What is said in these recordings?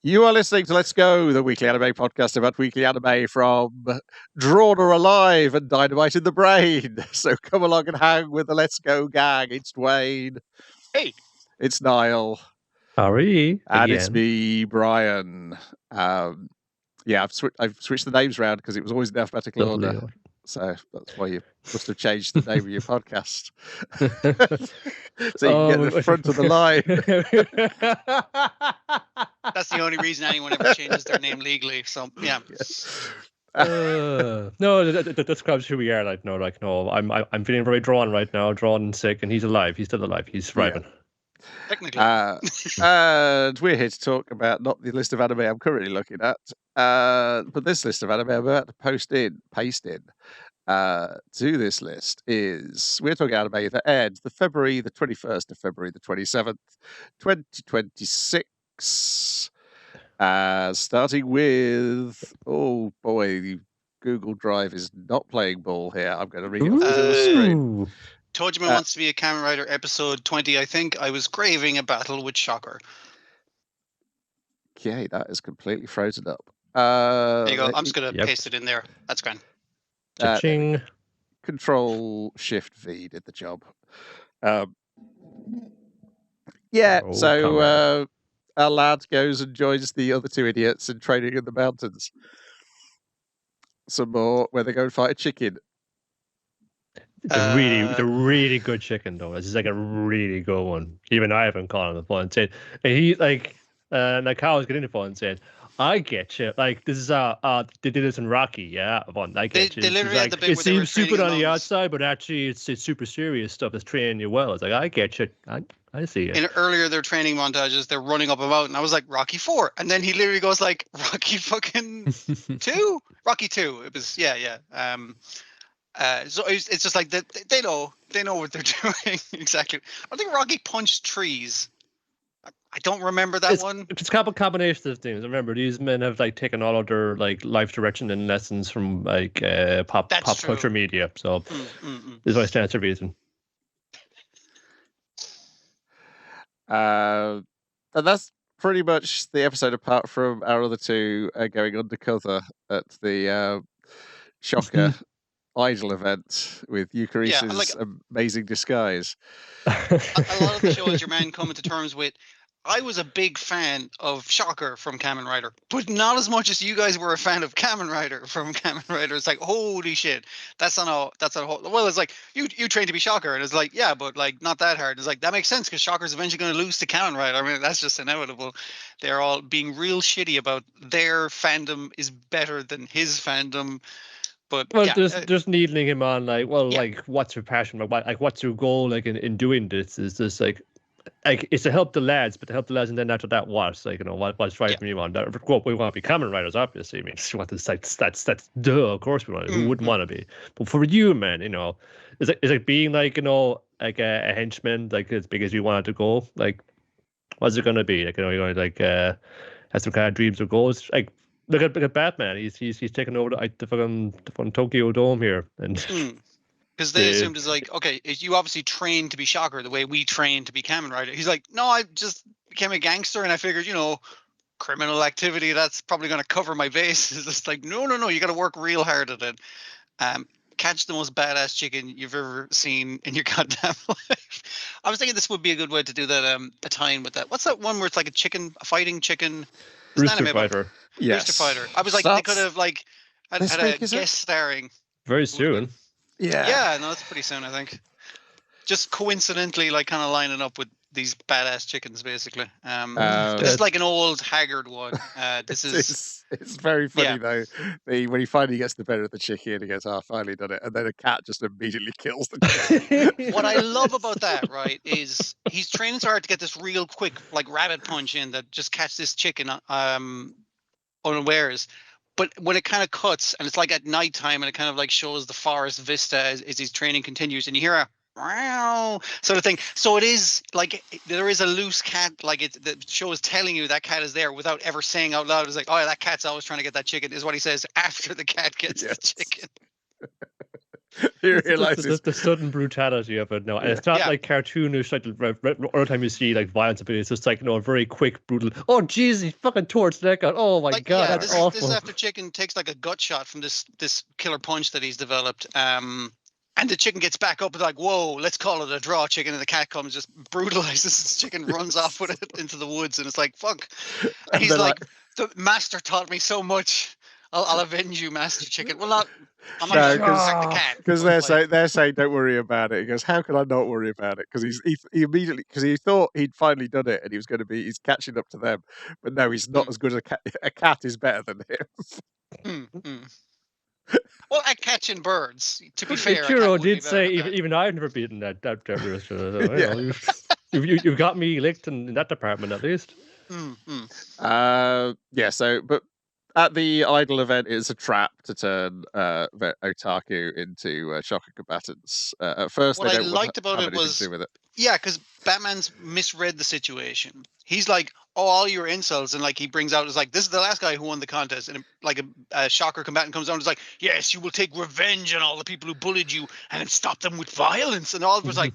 You are listening to Let's Go, the weekly anime podcast about weekly anime from Drawn or Alive and Dynamite in the Brain. So come along and hang with the Let's Go gang. It's Dwayne. Hey. It's Niall. Ari And again. it's me, Brian. Yeah, I've switched the names around because it was always in alphabetical order. So that's why you must have changed the name of your podcast. So you can get the front of the line. That's the only reason anyone ever changes their name legally. So yeah. No, that describes who we are. No, I'm feeling very drawn right now, drawn and sick, and he's alive. He's still alive. He's thriving. Technically. And we're here to talk about not the list of anime I'm currently looking at, but this list of anime I'm about to paste in to this list is we're talking anime that aired the February the 21st to February the 27th, 2026. Starting with, oh boy, Google Drive is not playing ball here. I'm going to read it off the screen. Tojima wants to be a Kamen Rider episode 20, I think. I was craving a battle with Shocker. Okay, that is completely frozen up. There you go. I'm just going to paste it in there. That's grand. Cha-ching. Control Shift V did the job. Our lad goes and joins the other two idiots in training in the mountains. Some more where they go and fight a chicken. It's a really good chicken though. This is like a really good one. Even I haven't caught on the phone and said, and he like how I was getting the phone and said, I get you. Like this is they did this in Rocky, yeah. I get you. They literally had the bit it where seems stupid on the outside, but actually it's super serious stuff that's training you well. It's like I get you. I see it. In earlier their training montages, they're running up a mountain. I was like, Rocky 4. And then he literally goes like, Rocky fucking 2? Rocky 2. It was, yeah. So it's just like they know what they're doing exactly. I think Rocky punched trees. I don't remember that one. It's a combination of things. Remember, these men have like taken all of their like life direction and lessons from like pop culture media. So this is what stands to reason. And that's pretty much the episode, apart from our other two going undercover at the Shocker Idol event with Eucharis's amazing disguise. A lot of the shows your man coming to terms with. I was a big fan of Shocker from Kamen Rider, but not as much as you guys were a fan of Kamen Rider from Kamen Rider. It's like, holy shit, that's a whole. Well, it's like you trained to be Shocker, and it's like, yeah, but like not that hard. It's like that makes sense because Shocker's eventually going to lose to Kamen Rider. I mean, that's just inevitable. They're all being real shitty about their fandom is better than his fandom. But just needling him on like, like what's your passion? Like what's your goal? Like in doing this is just like it's to help the lads, but to help the lads, and then after that, what's like what's driving you on? We want to be Kamen Riders, obviously. I mean, you want this that's duh. Of course we want. Who wouldn't want to be? But for you, man, it's like being like like a henchman, like as big as you wanted to go. Like, what's it gonna be? Like you're gonna like have some kind of dreams or goals. Like look at Batman. He's taking over the fucking Tokyo Dome here, and. Because they assumed it's like, okay, you obviously trained to be Shocker the way we trained to be Kamen Rider. He's like, no, I just became a gangster and I figured, criminal activity, that's probably going to cover my bases. It's like, no, you got to work real hard at it. Catch the most badass chicken you've ever seen in your goddamn life. I was thinking this would be a good way to do that, a tie-in with that. What's that one where it's like a fighting chicken? Rooster Fighter. Yes. Rooster Fighter. I was like, they could have like had a guest starring. Very soon. Yeah, no, that's pretty soon, I think. Just coincidentally, like, kind of lining up with these badass chickens, basically. This is like an old haggard one. This is. It's very funny though. When he finally gets the better of the chicken, he goes, "Oh, I've finally done it," and then a cat just immediately kills the chicken. What I love about that, right, is he's training so hard to get this real quick, like, rabbit punch in that just catch this chicken unawares. But when it kind of cuts and it's like at nighttime and it kind of like shows the forest vista as his training continues, and you hear a wow sort of thing. So it is like there is a loose cat, like the show is telling you that cat is there without ever saying out loud. It's like, oh yeah, that cat's always trying to get that chicken, is what he says after the cat gets the chicken. He It's just realizes the sudden brutality of it. No, and it's not Yeah. like cartoonish. Like every time you see like violence, it's just like a very quick, brutal. Oh, jeez, he fucking tore its neck out. Oh my Like, god, yeah, that's this awful. is after Chicken takes like a gut shot from this killer punch that he's developed. And the chicken gets back up and like, whoa, let's call it a draw, Chicken. And the cat comes, just brutalizes this chicken, runs off with it into the woods, and it's like, fuck. And he's they're like, the master taught me so much. I'll avenge you, Master Chicken. Well, not. I'm not No, going to attack the cat. because they're saying don't worry about it. He goes, how can I not worry about it? Because he immediately, because he thought he'd finally done it and he was going to be, he's catching up to them, but no, he's not as good as a cat. A cat is better than him. Well, at catching birds, to be fair, Churro did say even I've never beaten that restaurant. So, you've got me licked in that department at least. Yeah. So, but at the Idol event, it's a trap to turn otaku into shocker combatants. At first, what they I don't liked about have it anything was, to do with it. yeah, because Batman's misread the situation. He's like, oh, all your incels, and like he brings out, is like, this is the last guy who won the contest, and like a shocker combatant comes down and is like, yes, you will take revenge on all the people who bullied you and stop them with violence, and all of us like,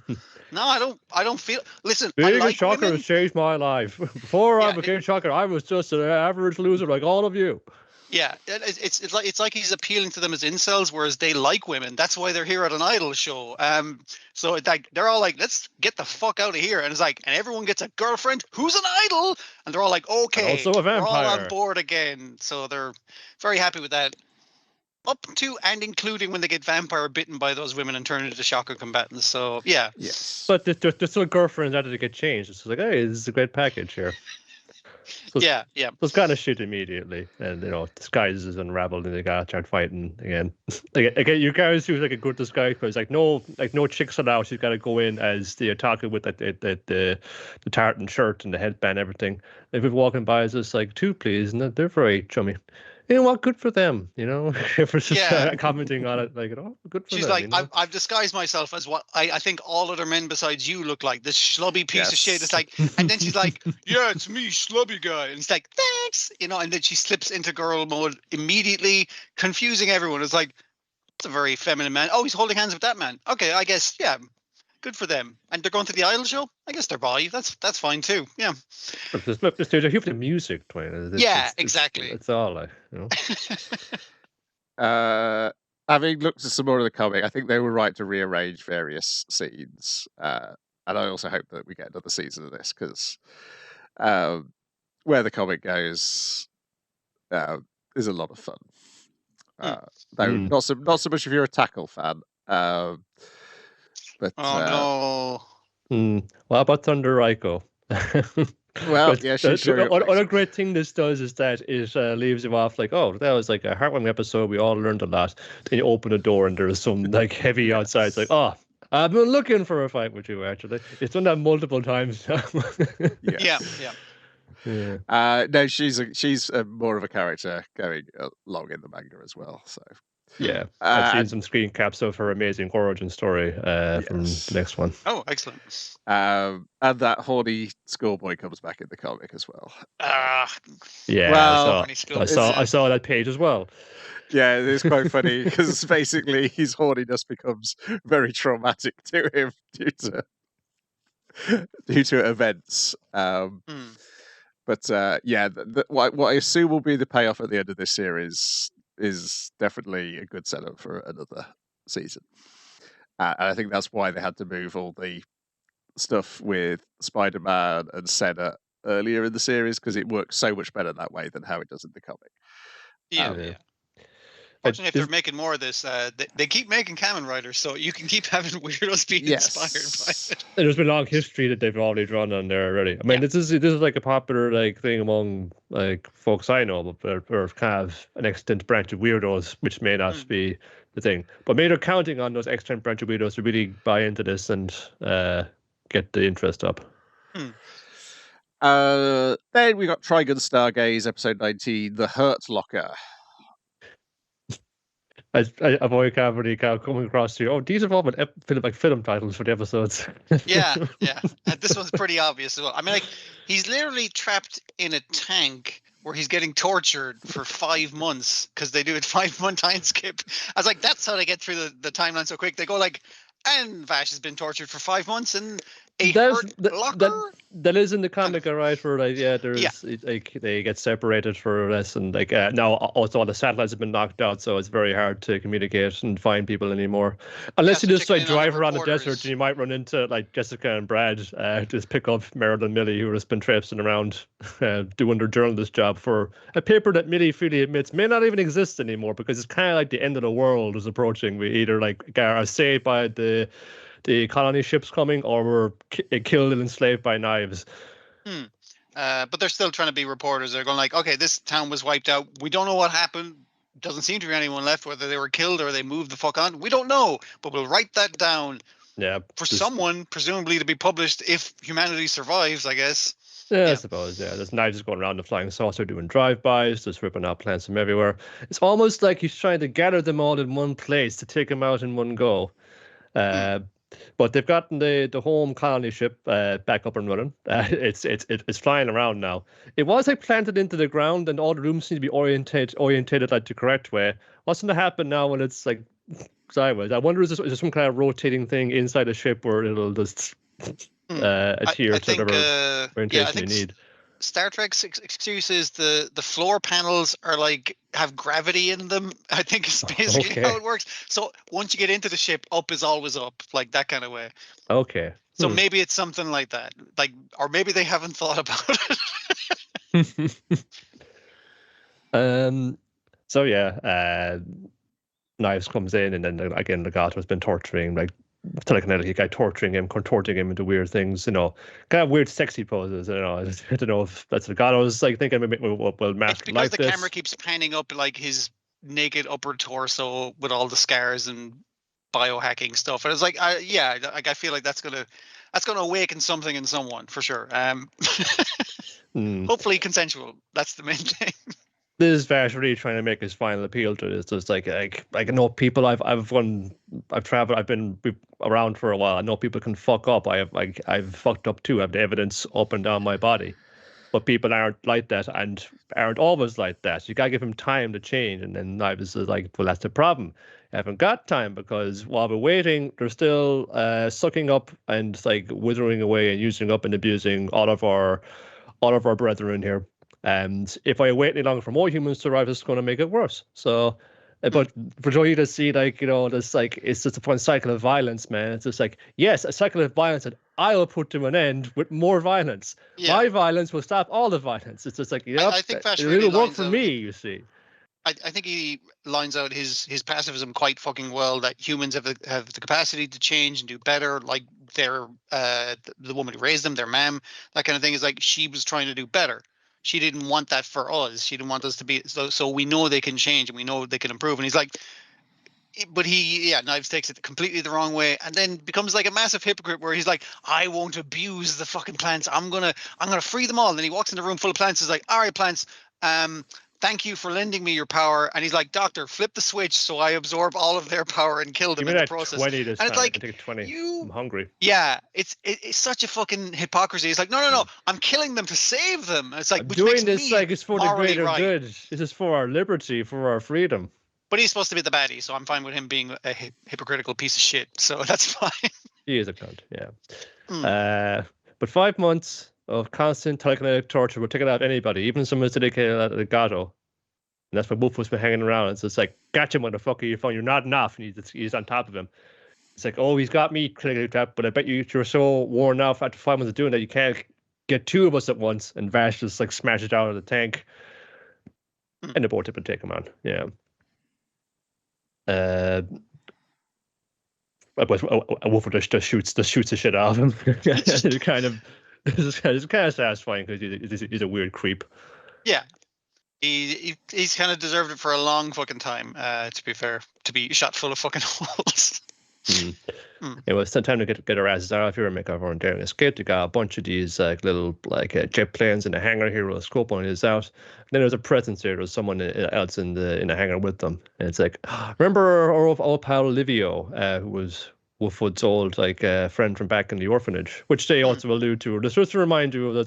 no, I don't feel. Listen, Being like a shocker women. has changed my life. Before I Yeah, became shocker, I was just an average loser like all of you. Yeah, it's like he's appealing to them as incels, whereas they like women. That's why they're here at an idol show. So it's like they're all like, let's get the fuck out of here, and it's like, and everyone gets a girlfriend who's an idol, and they're all like, okay, And also a we're all on vampire. board again. So they're very happy with that. Up to and including when they get vampire bitten by those women and turn into shocker combatants. So yeah, Yes. But there's still girlfriends after they get changed. It's like, hey, this is a great package here. So yeah. So it's kind of shit immediately, and disguises unraveled, and they gotta start fighting again. Again, you guys do like a good disguise, but it's like no chicks allowed. She's got to go in as the otaku with the tartan shirt and the headband, and everything. If we're walking by, it's just like two, please, and they're very chummy. You know what? Good for them. Everyone's just commenting on it, like, good for She's them. like, I've disguised myself as what I think all other men besides you look like. This schlubby piece of shit. It's like, and then she's like, yeah, it's me, schlubby guy. And it's like, thanks, and then she slips into girl mode immediately, confusing everyone. It's like, it's a very feminine man. Oh, he's holding hands with that man. Okay, I guess, yeah, good for them. And they're going to the idol show. I guess they're bi. That's fine too. Yeah. But there's a huge music, Dwayne. Exactly. It's all like, Having looked at some more of the comic, I think they were right to rearrange various scenes. And I also hope that we get another season of this, because where the comic goes is a lot of fun. Though not so much if you're a Tackle fan. But oh no. What about Thunder Raiko? Well, yeah, she's showing up Other great thing this does is that it leaves you off like, oh, that was like a heartwarming episode. We all learned a lot. Then you open the door and there's some like heavy outside. It's like, oh, I've been looking for a fight with you. Actually, it's done that multiple times now. Yeah. No, she's more of a character going along in the manga as well. So yeah, I've seen some screen caps of her amazing origin story from the next one. Oh, excellent. And that horny schoolboy comes back in the comic as well. Yeah, well, I saw that page as well. Yeah, it's quite funny because basically his horniness becomes very traumatic to him due to events. But yeah, what I assume will be the payoff at the end of this series is definitely a good setup for another season. And I think that's why they had to move all the stuff with Spider-Man and Senna earlier in the series, because it works so much better that way than how it does in the comic. Yeah. Fortunately, if they're making more of this, they keep making Kamen Rider, so you can keep having weirdos being inspired by it. There's been a long history that they've already drawn on there already. I mean, this is like a popular like thing among like folks I know, but or kind of an extant branch of weirdos, which may not be the thing. But maybe they're counting on those extant branch of weirdos to really buy into this and get the interest up. Then we got Trigun Stargaze, episode 19, The Hurt Locker. I've always coming across to you. Oh, these are all film titles for the episodes. Yeah. This one's pretty obvious as well. I mean, like, he's literally trapped in a tank where he's getting tortured for 5 months because they do a 5-month time skip. I was like, that's how they get through the timeline so quick. They go like, and Vash has been tortured for 5 months in a hurt locker. That is in the comic, right? Where like, like they get separated for this, and like now also all the satellites have been knocked out, so it's very hard to communicate and find people anymore. Unless you just like drive around the desert, and you might run into like Jessica and Brad, just pick up Meryl and Millie, who have just been traipsing around doing their journalist job for a paper that Millie freely admits may not even exist anymore, because it's kind of like the end of the world is approaching. We either like are saved by the colony ships coming, or we're killed and enslaved by knives. But they're still trying to be reporters. They're going like, okay, this town was wiped out. We don't know what happened. Doesn't seem to be anyone left, whether they were killed or they moved the fuck on. We don't know, but we'll write that down for someone, presumably to be published if humanity survives, I guess. Yeah, I suppose, yeah. There's knives going around the flying saucer doing drive-bys, just ripping out plants from everywhere. It's almost like he's trying to gather them all in one place to take them out in one go. But they've gotten the home colony ship back up and running. It's flying around now. It was like planted into the ground, and all the rooms seem to be orientated like the correct way. What's going to happen now when it's like sideways? I wonder, is there some kind of rotating thing inside the ship where it'll just adhere to whatever orientation you need? Star Trek's excuse is the floor panels are like have gravity in them. I think is basically how it works. So once you get into the ship, up is always up, like that kind of way. Okay. So maybe it's something like that, like, or maybe they haven't thought about it. So yeah, Knives comes in, and then again Legato's been torturing, like telekinetic guy, torturing him, contorting him into weird things, kind of weird sexy poses. I don't know if that's Legato's like thinking maybe we'll mask because like the this. camera keeps panning up like his naked upper torso with all the scars and biohacking stuff, and it's like I feel like that's gonna awaken something in someone for sure. Hopefully consensual. That's the main thing. This is Vash really trying to make his final appeal to this. Just like I know people I've traveled, I've been around for a while. I know people can fuck up. I've fucked up too. I have the evidence up and down my body. But people aren't like that and aren't always like that. You gotta give them time to change. And then Knives is like, well, that's the problem. I haven't got time, because while we're waiting, they're still sucking up and like withering away and using up and abusing all of our brethren here. And if I wait any longer for more humans to arrive, it's going to make it worse. So, but for Joey to see, like, this, like, it's just a fun cycle of violence, man. It's just like, yes, a cycle of violence that I'll put to an end with more violence. Yeah. My violence will stop all the violence. It's just like, I think Vash it'll work for me, you see. I think he lines out his pacifism quite fucking well, that humans have the capacity to change and do better, like their the woman who raised them, their mom, that kind of thing. Is like, she was trying to do better. She didn't want that for us. She didn't want us to be so we know they can change and we know they can improve. And he's like, but Knives takes it completely the wrong way, and then becomes like a massive hypocrite where he's like, I won't abuse the fucking plants. I'm gonna free them all. And then he walks in a room full of plants. He's like, all right, plants, thank you for lending me your power. And he's like, Doctor, flip the switch so I absorb all of their power and kill them in the process. 20 this and time. It's like, I think 20. I'm hungry. Yeah, it's such a fucking hypocrisy. It's like, no, I'm killing them to save them. And it's like, I'm doing this like it's for the greater good. This is for our liberty, for our freedom. But he's supposed to be the baddie, so I'm fine with him being a hypocritical piece of shit. So that's fine. He is a cunt, yeah. But 5 months of constant telekinetic torture will take it out of anybody, even someone as dedicated at Legato. And that's why Wolf's been hanging around. It's just like, gotcha, motherfucker, you're not enough. And he's on top of him. It's like, oh, he's got me clinically trapped, but I bet you're so worn out after 5 months of doing that, you can't get two of us at once. And Vash just like smashes down in the tank. And the board tip and take him on. Yeah. Wolf just shoots the shit out of him. It's kind of satisfying because he's a weird creep. Yeah, he's kind of deserved it for a long fucking time. To be fair, to be shot full of fucking holes. It was time to get our asses out of here and make our own daring escape. They got a bunch of these little jet planes in the hangar here with a scope on his out. And then there's a presence there. There's someone else in the hangar with them. And it's like, remember our old pal Livio, who was Wolfwood's old friend from back in the orphanage, which they also allude to. Just to remind you of that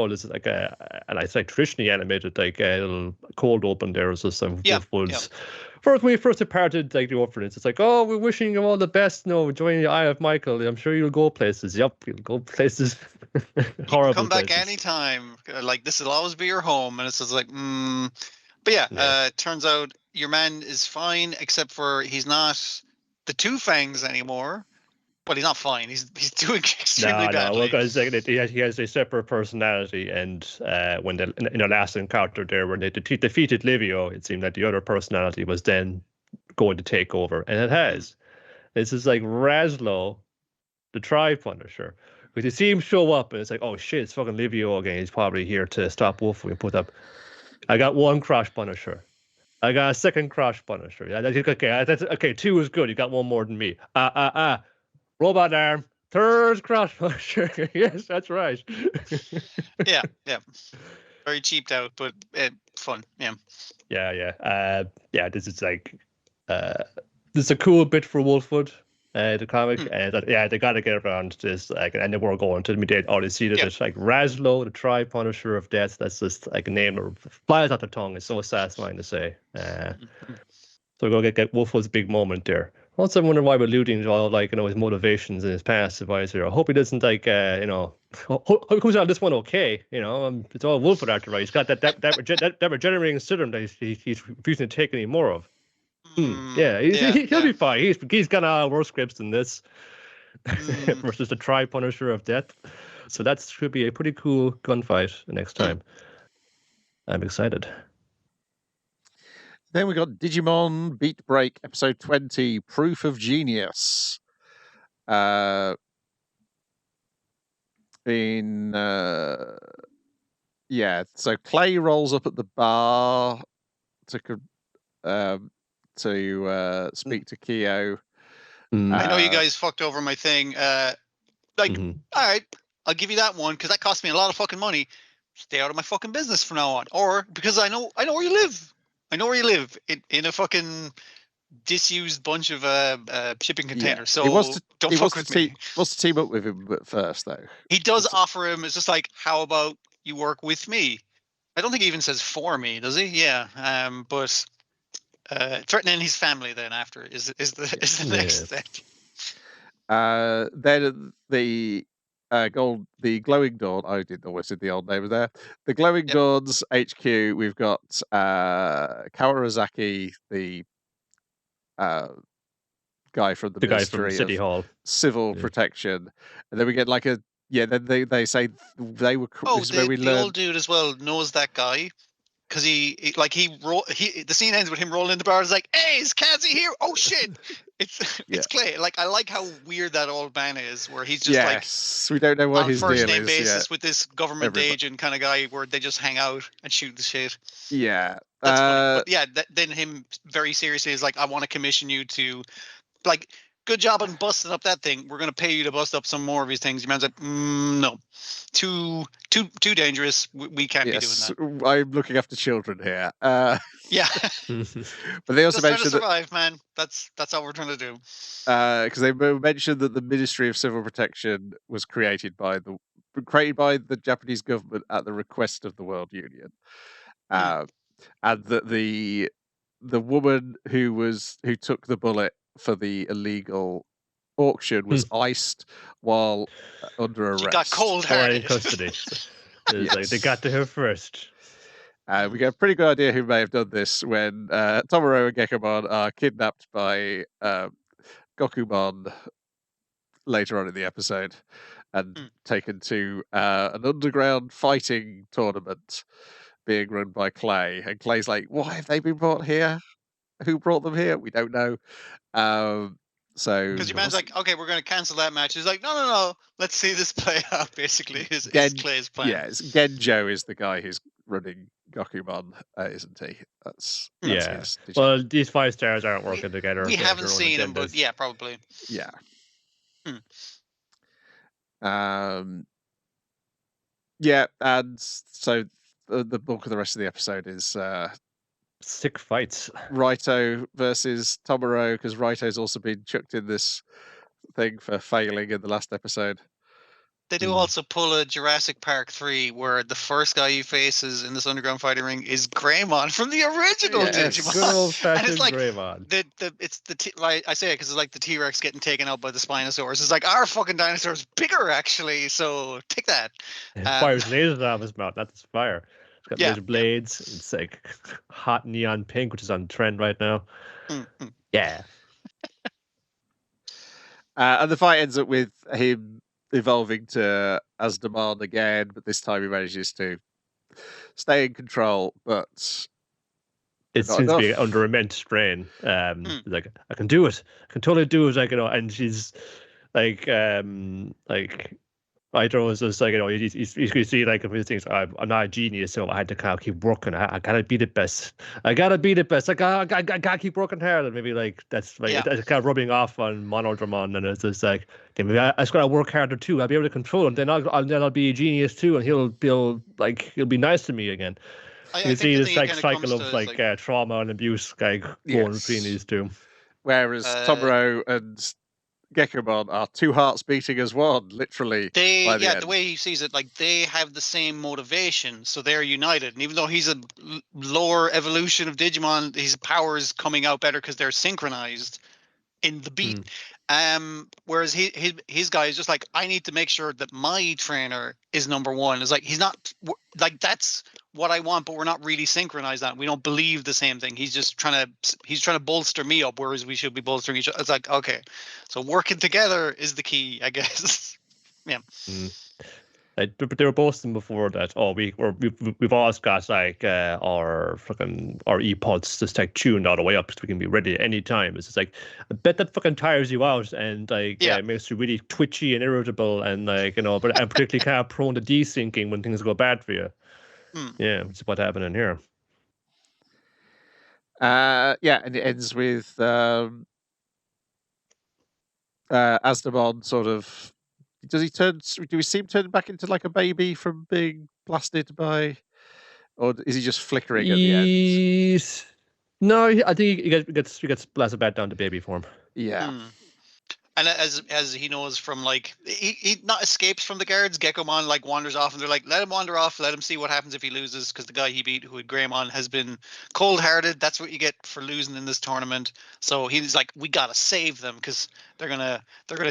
this is like and I say traditionally animated a little cold open there is just Wolfwood's. When we first departed the orphanage, it's like, oh, we're wishing you all the best. No, join the Eye of Michael. I'm sure you'll go places. Yep, you'll go places. Horrible. Come back places. anytime. Like this will always be your home, and it's just like, But yeah, turns out your man is fine, except for he's not the Two Fangs anymore. But he's not fine. He's doing extremely badly. Well, because he has a separate personality, and when in the last encounter there, when they defeated Livio, it seemed that the other personality was then going to take over, and it has. This is like Razlo, the Tri-Punisher. Because you see him show up, and it's like, oh shit, it's fucking Livio again. He's probably here to stop Wolf. We put up. I got one Crash Punisher. I got a second Crash Punisher. Okay, 2 is good. You got one more than me. Robot arm. Third Crash Punisher. Yes, that's right. yeah. Very cheaped out, but fun. Yeah. Yeah. This is like, this is a cool bit for Wolfwood, the comic, and they got to get around this. And then we're going to they already see that it's like Razlo, the Tri-Punisher of Death. That's just like a name that flies out the tongue. It's so satisfying to say. So we're gonna get Wolfwood's big moment there. Also, I'm wondering why we're alluding to all his motivations in his past advisor. I hope he doesn't hope he comes out of this one okay. It's all Wolfwood after right. He's got that regenerating serum that he's refusing to take any more of. He'll be fine. He's got worse scripts than this versus the Tri-Punisher of Death. So that should be a pretty cool gunfight next time. I'm excited. Then we got Digimon Beat Break episode 20, Proof of Genius. So Clay rolls up at the bar to speak to Kyo. I know you guys fucked over my thing. All right, I'll give you that one because that cost me a lot of fucking money. Stay out of my fucking business from now on, or because I know where you live. I know where you live in a fucking disused bunch of shipping containers. So don't fuck with me. Wants to team up with him first, though. He does offer him. It's just like, how about you work with me? I don't think he even says for me, does he? Yeah. But threatening his family then after is the next step. Then the Glowing Dawn. I didn't always see the old name there. The Glowing Dawn's HQ. We've got Kawarazaki, the guy from the Ministry from City Hall, Civil Protection, and then we get Then they say they were. The old dude as well knows that guy. Because the scene ends with him rolling in the bar. It's like, hey, is Kazi here? Oh shit! It's Clay. Like, I like how weird that old man is, where he's just we don't know what his deal is. On first name basis with this government agent kind of guy, where they just hang out and shoot the shit. Yeah, that's funny. But then him very seriously is like, I want to commission you to, good job on busting up that thing. We're going to pay you to bust up some more of these things. Your man's like, no, too dangerous. We can't be doing that. I'm looking after children here. Yeah. But they also mentioned to survive, man. That's all we're trying to do. Because they mentioned that the Ministry of Civil Protection was created by the Japanese government at the request of the World Union, and that the woman who took the bullet for the illegal auction was iced while under arrest. She got cold-hearted. In custody. They got to her first. We get a pretty good idea who may have done this when Tomoro and Gekomon are kidnapped by Gokumon later on in the episode and taken to an underground fighting tournament being run by Clay. And Clay's like, why have they been brought here? Who brought them here? We don't know. Because your man's like, okay, we're going to cancel that match. He's like, no, let's see this play out. Basically, is Clay's plan. Yeah, Genjo is the guy who's running Gokumon, isn't he? That's his. Well, these 5 stars aren't working together. We haven't seen him, but yeah, probably. Yeah. Yeah, and so the bulk of the rest of the episode is sick fights. Raito versus Tomoro, because Raito's also been chucked in this thing for failing in the last episode. They do also pull a Jurassic Park 3 where the first guy he faces in this underground fighting ring is Greymon from the original Digimon. Good old And fashioned it's like Greymon. like I say it because it's like the T-Rex getting taken out by the Spinosaurus. It's like our fucking dinosaur's bigger actually, so take that. It fires lasers out of his mouth, not this fire. It's got Yeah, laser blades. It's like hot neon pink, which is on trend right now. Mm-hmm. Yeah. And the fight ends up with him evolving to Asdamon again, but this time he manages to stay in control, but it not seems to be enough. under immense strain. Like I can do it. I can totally do it. Like, you know, and she's like Hydro is just like, you know, you can see like a few things. I'm not a genius, so I had to kind of keep working. I gotta be the best. I gotta be the best. I gotta keep working hard. And maybe like that's like it's kind of rubbing off on Monodramon, and it's just like, okay, maybe I just gotta work harder too. I'll be able to control him. Then I'll be a genius too, and he'll be nice to me again. You see this like cycle of like trauma and abuse going between these two. Whereas Tomura and Gekomon are two hearts beating as one, literally. The way he sees it, like they have the same motivation, so they're united. And even though he's a lower evolution of Digimon, his power is coming out better because they're synchronized in the beat. Whereas his guy is just like, I need to make sure that my trainer is number one. It's like he's not like that's what I want, but we're not really synchronized on. We don't believe the same thing. He's just trying to bolster me up, whereas we should be bolstering each other. It's like, okay, so working together is the key, I guess. Yeah. But they were boasting before that. Oh, we've always got like our ePods just like tuned all the way up so we can be ready at any time. It's just like, I bet that fucking tires you out and like makes you really twitchy and irritable and like, you know, but and particularly kind of prone to desyncing when things go bad for you. Yeah, which is what happened in here. And it ends with Asdamon sort of. Do we see him turn back into like a baby from being blasted by, or is he just flickering at the end? No, I think he gets blasted back down to baby form. Yeah. And as he knows from like he not escapes from the guards, Gekomon like wanders off, and they're like, let him wander off, let him see what happens if he loses, because the guy he beat, who had Greymon, has been cold-hearted. That's what you get for losing in this tournament. So he's like, we gotta save them because they're gonna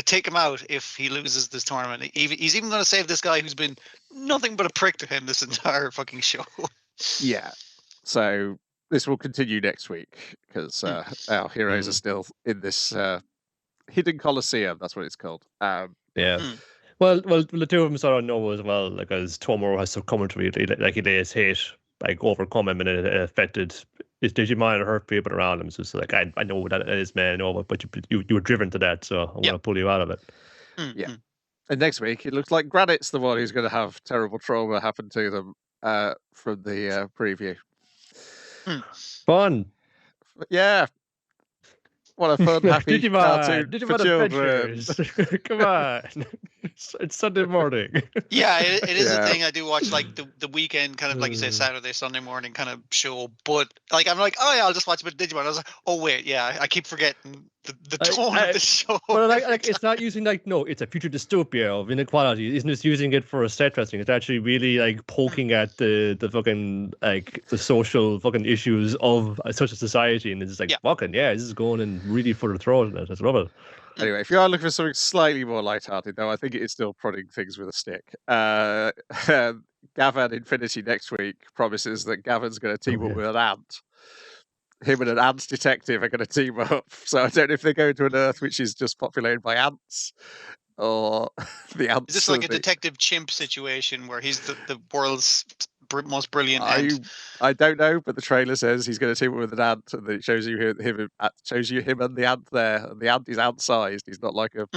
take him out if he loses this tournament. He's even gonna save this guy who's been nothing but a prick to him this entire fucking show. Yeah. So this will continue next week because our heroes are still in this. Hidden Coliseum, that's what it's called. Well, the two of them sort of know as well, like as Tomura has succumbed to it, like he lays hate, like overcome him, and it affected his Digimon and hurt people around him. So it's like, I know what that is, man, I know, but you were driven to that, so I'm going to pull you out of it. Yeah. And next week, it looks like Granite's the one who's going to have terrible trauma happen to them from the preview. Fun. Yeah. What a fun, happy cartoon for children. Come on. It's Sunday morning. Yeah, it is a thing. I do watch like the weekend kind of, like you say, Saturday, Sunday morning kind of show. But like I'm like, oh yeah, I'll just watch a bit of Digimon. I was like, oh wait, yeah, I keep forgetting the tone of the show. But like it's not using it's a future dystopia of inequality. Isn't just using it for set dressing. It's actually really like poking at the fucking like the social fucking issues of such a society, and it's just like fucking this is going in really for the throat. I just love it. Anyway, if you are looking for something slightly more lighthearted, though, I think it is still prodding things with a stick. Gavan Infinity next week promises that Gavan's going to team up with an ant. Him and an ant detective are going to team up. So I don't know if they go to an Earth which is just populated by ants, or the ants. Is this like a Detective Chimp situation where he's the world's most brilliant ant? I don't know, but the trailer says he's going to team up with an ant, and it shows you him and the ant there, and the ant is ant-sized. He's not like a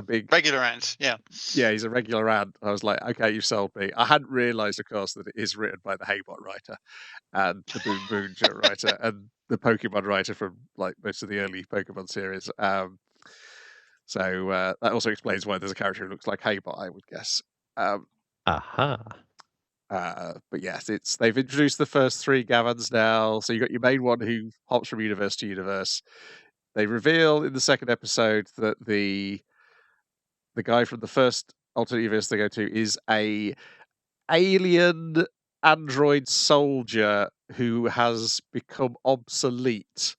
big regular ant. Yeah, he's a regular ant. I was like, okay, you've sold me. I hadn't realised, of course, that it is written by the Haybot writer and the Boom Boom writer and the Pokemon writer from like most of the early Pokemon series. So that also explains why there's a character who looks like Haybot, I would guess. But yes, they've introduced the first three Gavans now. So you got your main one who hops from universe to universe. they reveal in the second episode that the guy from the first alternate universe they go to is a alien android soldier who has become obsolete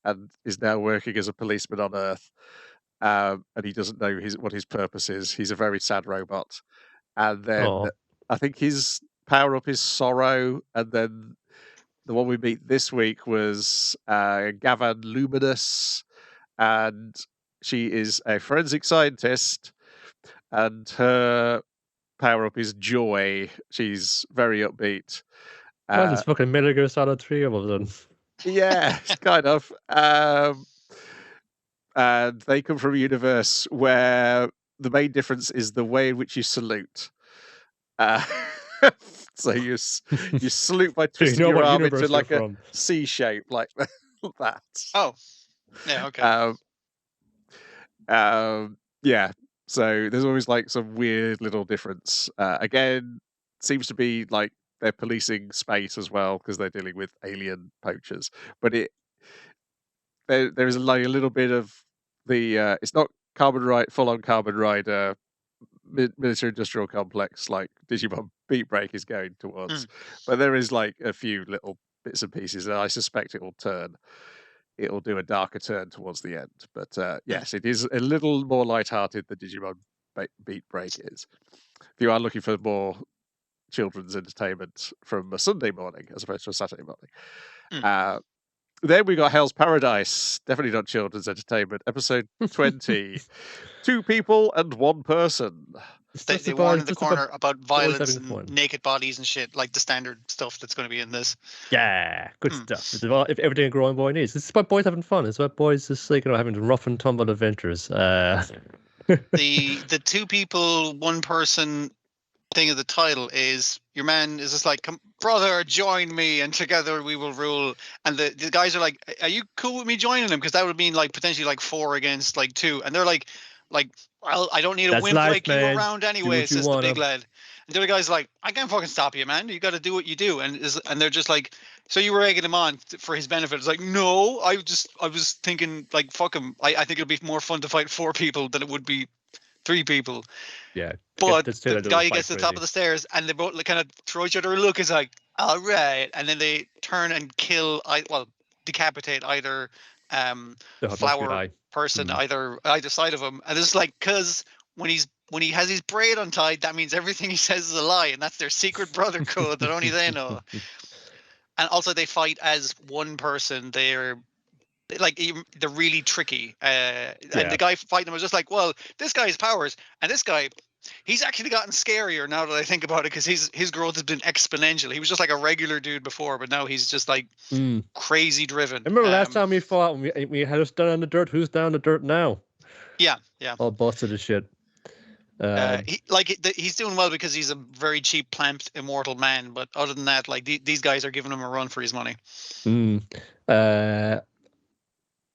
and is now working as a policeman on Earth. And he doesn't know what his purpose is. He's a very sad robot. And then Oh, I think his power up is sorrow. And then the one we meet this week was Gavan Luminous, and she is a forensic scientist, and her power up is joy. She's very upbeat. well, it's fucking Metal Gear Solid 3 of them. Yeah, kind of. And they come from a universe where the main difference is the way in which you salute. So you salute by twisting know your what arm universe into like they're a from. C shape, like that. Oh, yeah, okay. Yeah. So there's always like some weird little difference. Again, seems to be like they're policing space as well because they're dealing with alien poachers. But there is like a little bit of the it's not full on Carbon Rider military industrial complex like Digimon Beat Break is going towards, but there is like a few little bits and pieces, and I suspect it'll do a darker turn towards the end. But yes, it is a little more lighthearted than Digimon Beat Break is. If you are looking for more children's entertainment from a Sunday morning as opposed to a Saturday morning. Then we got Hell's Paradise, definitely not children's entertainment. Episode 20, 2 people and 1 person. They warn in the corner about violence and naked bodies and shit, like the standard stuff that's going to be in this. Yeah, good stuff. If everything a growing boy needs. It's about boys having fun. It's about boys just like having rough and tumble adventures. The 2 people, 1 person thing of the title is your man is just like, come brother, join me and together we will rule. And the guys are like, are you cool with me joining them? Because that would mean like potentially like 4 against like 2. And they're like, well, I don't need a wimp like you around anyway, says the big lad. And the other guy's like, I can't fucking stop you, man. You got to do what you do. And they're just like, so you were egging him on for his benefit. It's like, no, I was thinking like, fuck him. I think it'll be more fun to fight 4 people than it would be 3 people. Yeah. But the guy gets to the top of the stairs and they both kind of throw each other a look. It's like, all right. And then they turn and kill, decapitate either flower person either side of him. And it's like, because when he has his braid untied, that means everything he says is a lie, and that's their secret brother code that only they know. And also they fight as 1 person. They're really tricky. And the guy fighting them was just like, well, this guy has powers, and this guy, he's actually gotten scarier now that I think about it, because his growth has been exponential. He was just like a regular dude before, but now he's just like crazy driven. I remember last time we fought, we had us down on the dirt. Who's down the dirt now? Yeah. All busted as shit. He's doing well because he's a very cheap, plump, immortal man. But other than that, like these guys are giving him a run for his money.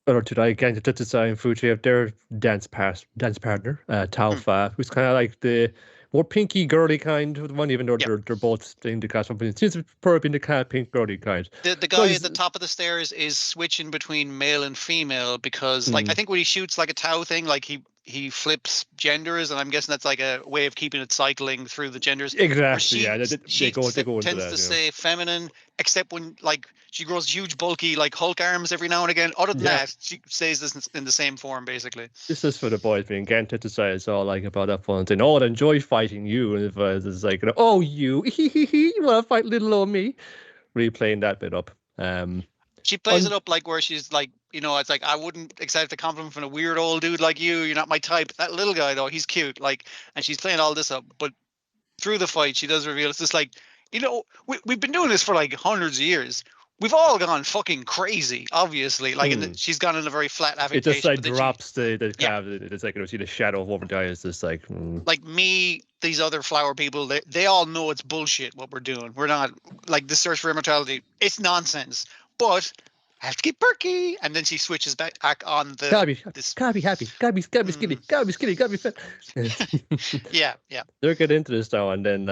Or today again to Tetsuya and Fuji have their dance partner, Taufa, who's kind of like the more pinky girly kind of one, even though they're both in the cast. It seems to be in the kind of pink girly kind. The guy at the top of the stairs is switching between male and female because, like, I think when he shoots like a Tau thing, like he flips genders, and I'm guessing that's like a way of keeping it cycling through the genders. Exactly. She go into tends that, to say feminine, except when like she grows huge, bulky, like Hulk arms every now and again. Other than that, she stays this in the same form, basically. This is for the boys being Genta to say it's all like about that fun thing. Oh, I enjoy fighting you, and if it's like, oh, you want to fight little old me? Replaying that bit up. She plays it up like where she's like, it's like, I wouldn't accept a compliment from a weird old dude like you. You're not my type. That little guy though, he's cute. Like, and she's playing all this up, but through the fight, she does reveal it's just like, we've been doing this for like hundreds of years. We've all gone fucking crazy, obviously. Like, and she's gone in a very flat affectation. It just like drops it's like see the shadow of Obadiah is just like like me, these other flower people, they all know it's bullshit what we're doing. We're not like the search for immortality. It's nonsense. But I have to keep perky, and then she switches back on the Gotta be this. happy, gotta be skinny, gotta be skinny, gotta be fit. Yeah. They'll get into this now, and then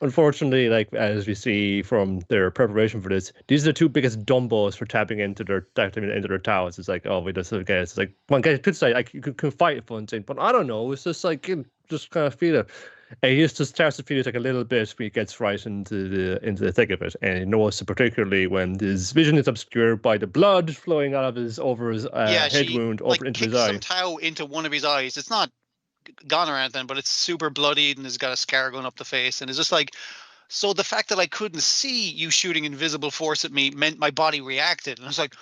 unfortunately, like as we see from their preparation for this, these are the two biggest dumbos for tapping into their towers. It's like, oh, we just okay. It's like one guy could say like you can fight it for one thing, but I don't know. It's just like just kind of feel it. And he just starts to feel it like a little bit when he gets right into the thick of it, and he knows particularly when his vision is obscured by the blood flowing out of his head wound over into his eye. Some towel into one of his eyes. It's not gone or anything, but it's super bloodied and has got a scar going up the face, and it's just like, so the fact that I couldn't see you shooting invisible force at me meant my body reacted, and I was like,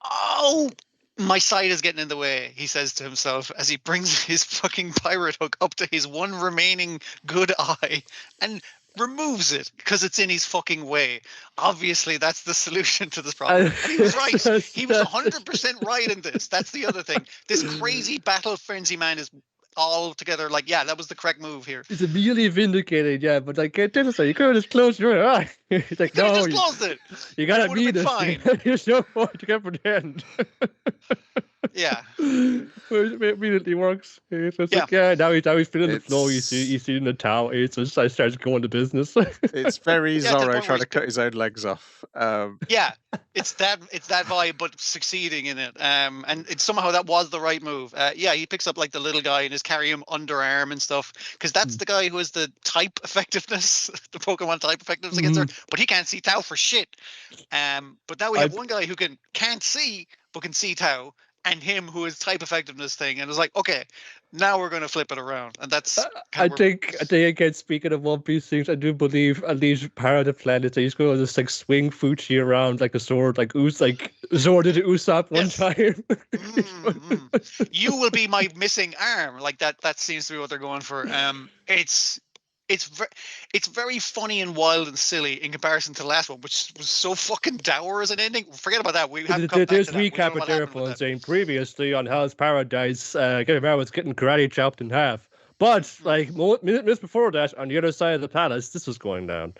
oh, my sight is getting in the way, he says to himself as he brings his fucking pirate hook up to his one remaining good eye and removes it because it's in his fucking way. Obviously, that's the solution to this problem. And he was right. He was 100% right in this. That's the other thing. This crazy battle frenzy man is all together like, yeah, that was the correct move here. It's immediately vindicated, yeah, but I can't tell you, you could have just closed your eye. It's like, no, just closed it. You gotta mean it. Fine. There's no point to pretend. Yeah. It immediately works. It's like, now he's feeling the flow. You see in the towel. It's just starts going to business. It's very Zorro trying to cut his own legs off. Yeah, it's that vibe, but succeeding in it. And somehow that was the right move. He picks up like the little guy and is carrying him underarm and stuff, because that's the guy who has the type effectiveness, the Pokemon type effectiveness against her. But he can't see Tau for shit. But now we have one guy who can't see but can see Tau, and him who is type effectiveness thing, and it's like, okay, now we're going to flip it around, and that's. I think again, speaking of One Piece things, I do believe at least part of the plan is that he's going to just like swing Fuchi around like a sword, like Zoro did to Usopp one time. You will be my missing arm, like that. That seems to be what they're going for. It's very funny and wild and silly in comparison to the last one, which was so fucking dour as an ending. Forget about that. We haven't come back to that. There's recap at their point saying previously on Hell's Paradise, Gabimaru was getting karate chopped in half. But like minutes before that, on the other side of the palace, this was going down.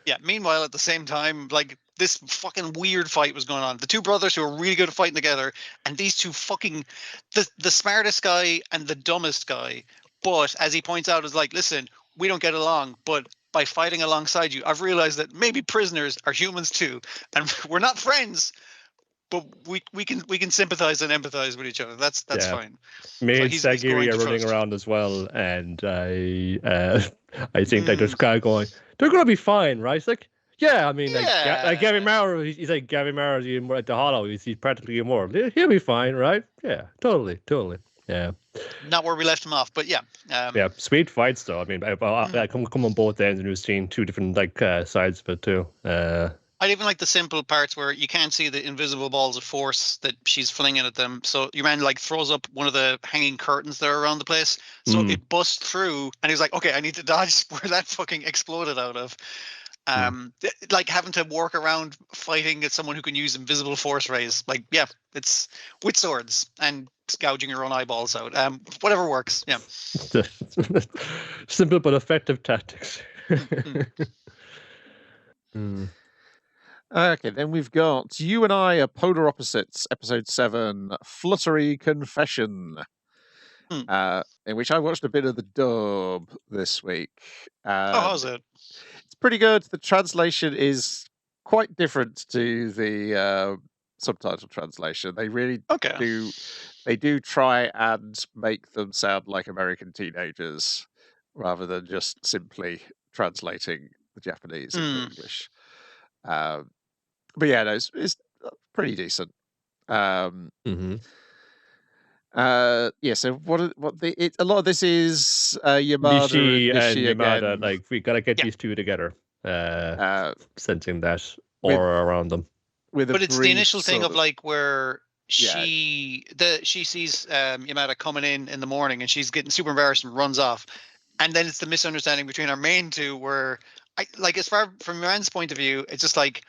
Yeah. Meanwhile, at the same time, like this fucking weird fight was going on. The two brothers who are really good at fighting together, and these two fucking the smartest guy and the dumbest guy. But as he points out, is like, listen, we don't get along, but by fighting alongside you, I've realized that maybe prisoners are humans too, and we're not friends, but we can sympathize and empathize with each other. That's fine. Me and Sagiri are running around as well, and I think they're just kind of going, they're going to be fine, right? It's like, yeah, I mean, like Gabimaru, he's like Gabimaru at the Hollow. He's practically immortal. He'll be fine, right? Yeah, totally. Yeah. Not where we left him off, but yeah. Sweet fights though. I mean, I come on both ends, and we've seen two different sides of it too. I'd even like the simple parts where you can't see the invisible balls of force that she's flinging at them. So your man like throws up one of the hanging curtains that are around the place, so it busts through, and he's like, "Okay, I need to dodge where that fucking exploded out of." Like having to work around fighting at someone who can use invisible force rays. Like, yeah, it's with swords and gouging your own eyeballs out. Whatever works. Yeah. Simple but effective tactics. Okay, then we've got You and I Are Polar Opposites, episode 7, Fluttery Confession, in which I watched a bit of the dub this week. How's it? It's pretty good. The translation is quite different to the subtitle translation. They really do. They do try and make them sound like American teenagers rather than just simply translating the Japanese into English. But yeah, no, it's pretty decent. Yeah. So a lot of this is Yamada Nishi and Yamada. Again. Like we gotta get these two together. Sensing that aura around them. But it's the initial thing of like where she sees Yamada coming in the morning, and she's getting super embarrassed and runs off, and then it's the misunderstanding between our main two where as far from Miran's point of view, it's just like,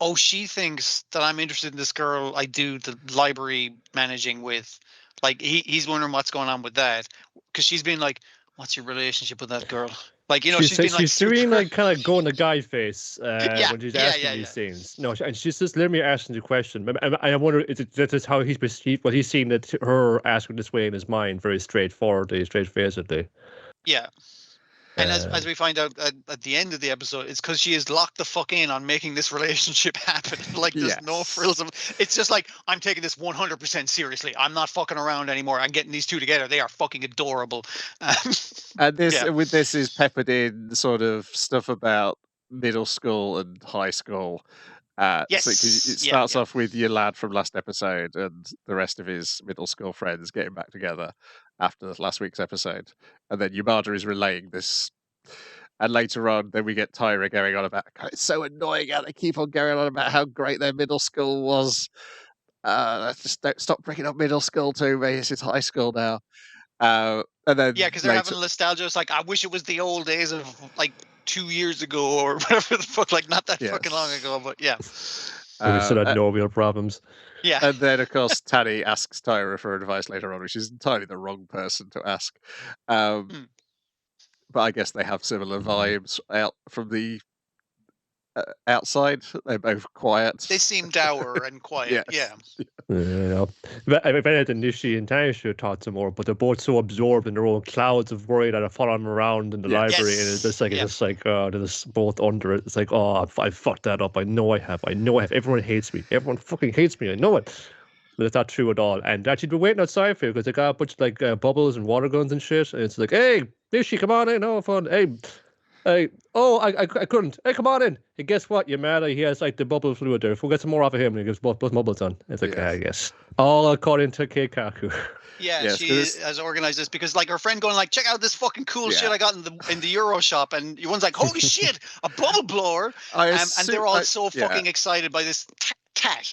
oh, she thinks that I'm interested in this girl I do the library managing with. Like he's wondering what's going on with that, because she's been like, what's your relationship with that girl? Like, you know, she's been like she's doing super... like kind of going the guy face when she's asking yeah. these things. No, and she's just literally asking the question. I wonder is it that is how he's perceived what he's seen that her asking this way in his mind, very straightforwardly, straightfacedly. Yeah. And as we find out at the end of the episode, it's because she is locked the fuck in on making this relationship happen. Like, there's no frills. It's just like, I'm taking this 100% seriously. I'm not fucking around anymore. I'm getting these two together. They are fucking adorable. And with this is peppered in sort of stuff about middle school and high school. Yes. So it starts off with your lad from last episode and the rest of his middle school friends getting back together after last week's episode. And then Yamada is relaying this. And later on, then we get Tyra going on about, it's so annoying how they keep on going on about how great their middle school was. Just don't stop bringing up middle school to me. It's high school now. And then because they're having nostalgia. It's like, I wish it was the old days of like 2 years ago or whatever the fuck, like not that fucking long ago, but yeah. We still had no real problems. Yeah. And then, of course, Tanny asks Tyra for advice later on, which is entirely the wrong person to ask. But I guess they have similar vibes out from the outside. They're both quiet. They seem dour and quiet. Yes. Yeah. But I bet Nishi and Tanny should have taught some more, but they're both so absorbed in their own clouds of worry that are following them around in the library, and it's just like they're just both under it. It's like, oh, I fucked that up. I know I have. Everyone hates me. Everyone fucking hates me. I know it. But it's not true at all. And actually, been waiting outside for you because they got a bunch of like bubbles and water guns and shit. And it's like, hey, Nishi, come on in. No fun. Hey, I couldn't. Hey, come on in. And guess what? You're mad. He has like the bubble fluid there. If we get some more off of him, and he gives both bubbles on. It's like, I guess. All according to Keikaku. Yeah, she has organized this because like her friend going like, check out this fucking cool shit I got in the Euro shop, and one's like, holy shit, a bubble blower, and they're all so fucking excited by this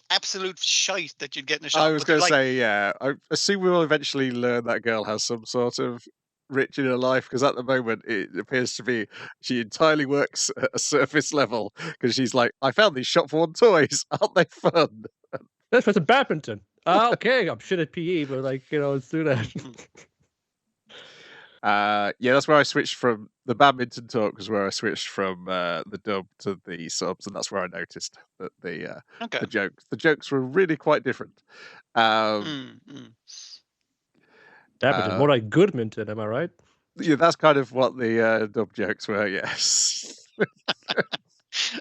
absolute shite that you'd get in a shop. I was going to say, I assume we will eventually learn that girl has some sort of rich in her life, because at the moment it appears to be she entirely works at a surface level, because she's like, I found these shop worn toys, aren't they fun? That's what's a badminton. Okay, I'm shit at PE, but like, let's do that. That's where I switched from the badminton talk, was where I switched from the dub to the subs, and that's where I noticed that the jokes were really quite different. Badminton, more like Goodminton, am I right? Yeah, that's kind of what the dub jokes were. Yes.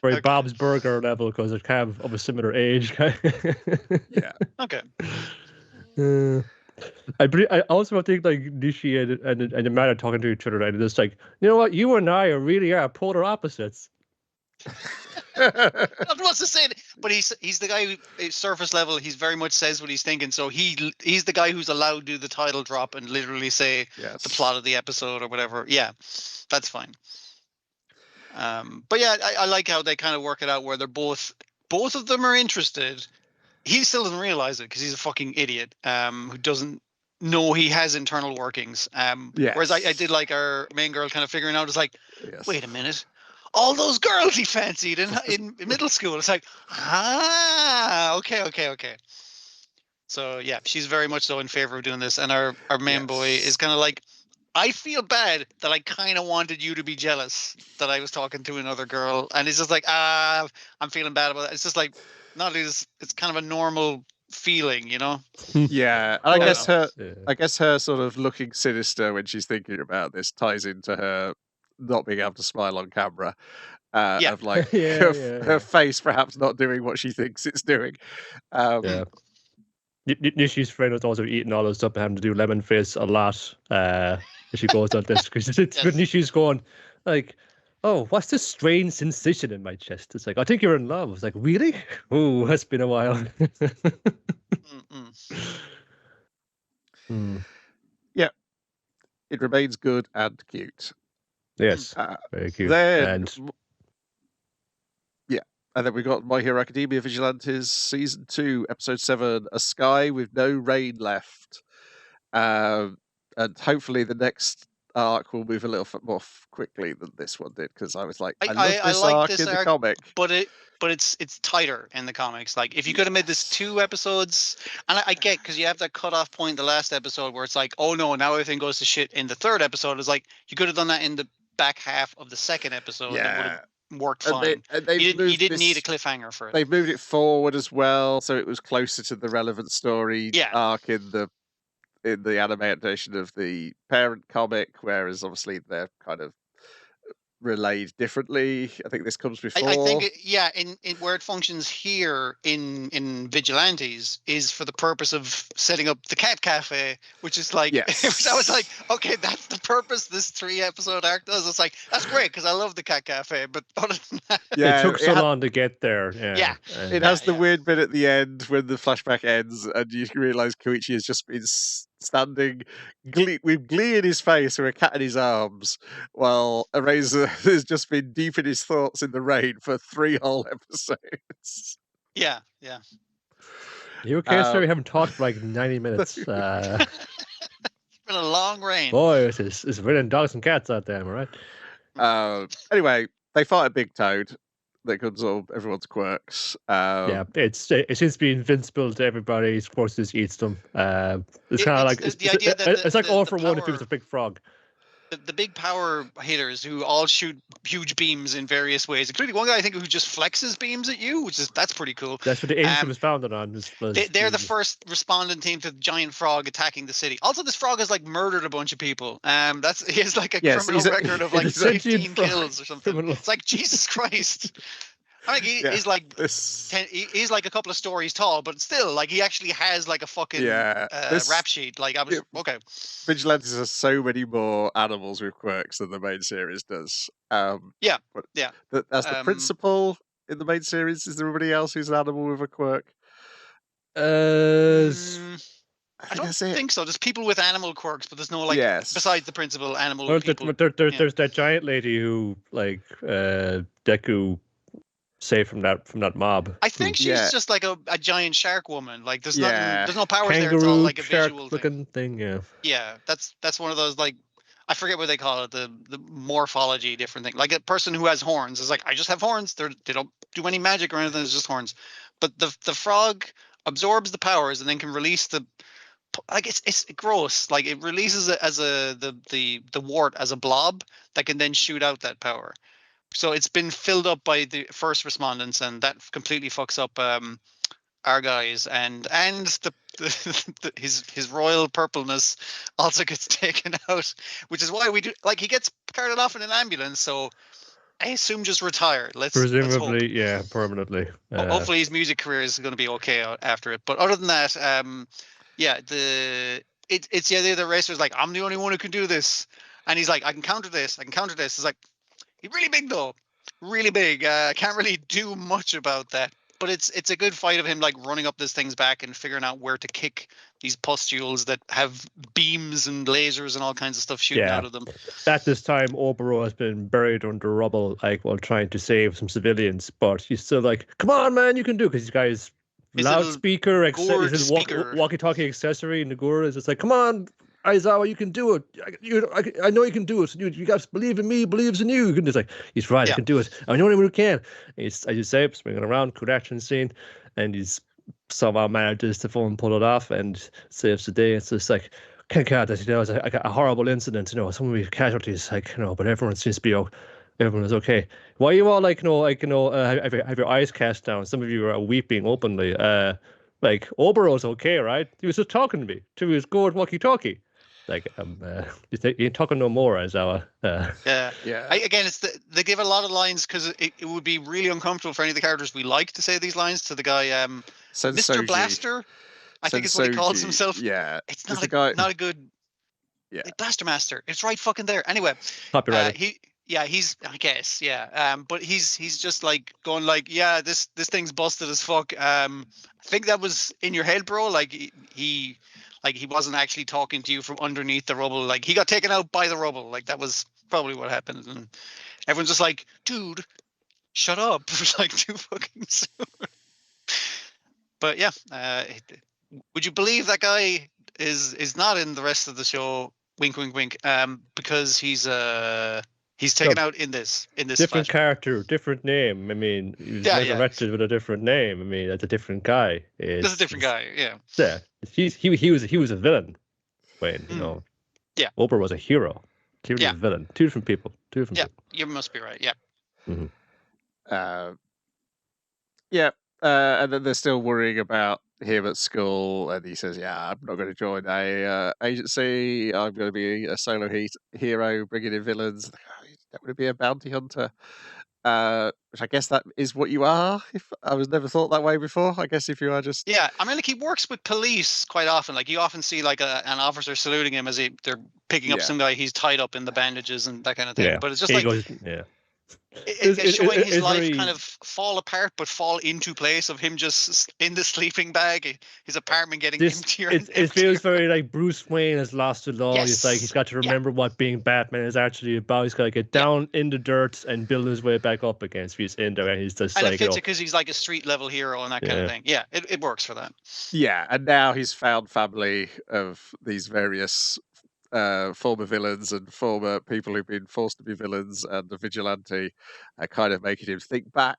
Very Bob's Burger level, because they're kind of a similar age. Yeah. Okay. I also think like Nishi and the man are talking to each other, and it's like, you know what, you and I really are polar opposites. I was to say, but he's the guy who surface level. He's very much says what he's thinking. So he's the guy who's allowed to do the title drop and literally say the plot of the episode or whatever. Yeah, that's fine. But yeah, I like how they kind of work it out where they're both of them are interested. He still doesn't realize it because he's a fucking idiot who doesn't know he has internal workings. Whereas I did like our main girl kind of figuring out, is like, wait a minute, all those girls he fancied in middle school. It's like, okay. So yeah, she's very much so in favor of doing this, and our main boy is kind of like, I feel bad that I kind of wanted you to be jealous that I was talking to another girl, and it's just like, I'm feeling bad about it. It's just like, it's kind of a normal feeling, Yeah, and I guess her sort of looking sinister when she's thinking about this ties into her not being able to smile on camera. Of like her face perhaps not doing what she thinks it's doing. Nishi's friend was also eating all this stuff and having to do lemon face a lot. She goes on this because Nishi's going like, oh, what's this strange sensation in my chest? It's like, I think you're in love. It's like, really? Oh, it's been a while. Yeah, it remains good and cute. Yes, very cute. And then we got My Hero Academia Vigilantes Season 2, Episode 7, A Sky with No Rain Left. And hopefully the next arc will move a little more quickly than this one did, because I was like, I love this arc in the comic. But it's tighter in the comics. Like, if you could have made this 2 episodes, and I get, because you have that cutoff point in the last episode where it's like, oh no, now everything goes to shit in the 3rd episode. It's like, you could have done that in the back half of the second episode that would Yeah. have worked And fine. they've You moved didn't need a this- cliffhanger for it. They've moved it forward as well, so it was closer to the relevant story Yeah. arc in the anime adaptation of the parent comic, whereas obviously they're kind of relayed differently. I think this comes before. I think in where it functions here in Vigilantes is for the purpose of setting up the cat cafe, which is like Yes. I was like, okay, that's the purpose this 3-episode arc does. It's like that's great because I love the cat cafe, but other than that, it took so long to get there. Yeah. And It has the weird bit at the end when the flashback ends, and you realise Koichi has just been standing with glee in his face with a cat in his arms, while Eraser has just been deep in his thoughts in the rain for 3 whole episodes. yeah. You okay, sir? We haven't talked for like 90 minutes. It's been a long rain. Boy, it's raining dogs and cats out there, am I right? Anyway, they fight a big toad that can absorb everyone's quirks. Yeah, it seems to be invincible to everybody. Of course, just eats them. It's kind of like the idea that it's like the all for one if it was power- a big frog. The big power hitters who all shoot huge beams in various ways, including one guy I think who just flexes beams at you, that's pretty cool. That's what the ancient was founded on. They're the first responding team to the giant frog attacking the city. Also, this frog has like murdered a bunch of people. He has like a criminal record of like he's a sentient 15 frog. kills or something. Criminal. It's like Jesus Christ. I think Yeah. he's like This, he's like a couple of stories tall, but still, like he actually has like a fucking this rap sheet. Like I was okay. Vigilantes has so many more animals with quirks than the main series does. Yeah, but yeah. That's the principal in the main series. Is there anybody else who's an animal with a quirk? Uh, I don't think so. There's people with animal quirks, but there's no like Yes. besides the principal animal well, people. there's that giant lady who like Deku saved from that mob. I think she's Yeah. just like a giant shark woman. Like there's Yeah. nothing, there's no powers there. It's Kangaroo all like a shark visual thing. looking thing. Yeah. Yeah, that's one of those like I forget what they call it, the morphology different thing. Like a person who has horns is like I just have horns. They don't do any magic or anything. It's just horns. But the frog absorbs the powers and then can release the like it's gross. Like it releases it as the wart as a blob that can then shoot out that power. So it's been filled up by the first respondents, and that completely fucks up our guys, and his royal purpleness also gets taken out, which is why we do like he gets carted off in an ambulance. So I assume just retired. Let's hope. Presumably, yeah, permanently. Hopefully his music career is going to be okay after it. But other than that, yeah, it's the idea that Racer's like, I'm the only one who can do this, and he's like, I can counter this. It's like he's really big though, really big. Can't really do much about that. But it's a good fight of him like running up this thing's back and figuring out where to kick these pustules that have beams and lasers and all kinds of stuff shooting out of them. At this time, Oboro has been buried under rubble, like while trying to save some civilians. But he's still like, "Come on, man, you can do it." Because this guy's loudspeaker, his walkie-talkie accessory in the Gura is just like, "Come on, Aizawa, you can do it. I know you can do it. You guys believe in me, believes in you." And it's like, he's right, I can do it. I'm the only one who can. As you say, swinging around, cool action scene, and he's somehow manages to pull it off and saves the day. It's just like, thank God that it's a horrible incident. Some of the casualties, but everyone seems to be everyone is okay. Why are you all have your eyes cast down? Some of you are weeping openly. Like Oboro's okay, right? He was just talking to me to his good walkie-talkie. Like you ain't talking no more, Aizawa. Yeah. Again, they give a lot of lines because it would be really uncomfortable for any of the characters we like to say these lines to the guy, Mr. Blaster. I think it's what he calls himself. Yeah, it's not a good. Yeah, Blaster Master. It's right fucking there. Anyway, copyrighted. He's I guess but he's just like going like this thing's busted as fuck. I think that was in your head, bro. Like he wasn't actually talking to you from underneath the rubble. Like he got taken out by the rubble. Like that was probably what happened. And everyone's just like, dude, shut up. Like too fucking soon. But yeah, would you believe that guy is not in the rest of the show? Wink, wink, wink. Because he's taken out in this different flashback. character, different name. I mean, he was resurrected with a different name. I mean, that's a different guy. That's a different guy. Yeah. Yeah. He was a villain. Wayne, Yeah. Oboro was a hero. Clearly a villain. Two different people. Two of them. Yeah, you must be right. Yeah. Yeah, and then they're still worrying about him at school, and he says, "Yeah, I'm not going to join a agency. I'm going to be a solo hero, bringing in villains. Don't want to be a bounty hunter." Which I guess that is what you are. If I was never thought that way before, I guess if you are just Yeah, I mean, like he works with police quite often. Like you often see like an officer saluting him as they're picking up Yeah. some guy he's tied up in the bandages and that kind of thing. Yeah. But it's just He like goes, yeah. it's showing his it's life very- kind of fall apart, but fall into place of him just in the sleeping bag, his apartment getting emptier. and It feels emptier. very like Bruce Wayne has lost it all. He's like he's Yes. got to Yeah. remember what being Batman is actually about. He's got to get down in the dirt and build his way back up again. So he's in there and he's just And like, it fits it because he's like a street level hero and that kind of thing. Yeah, it works for that. Yeah, and now he's found family of these various former villains and former people who've been forced to be villains, and the vigilante kind of making him think back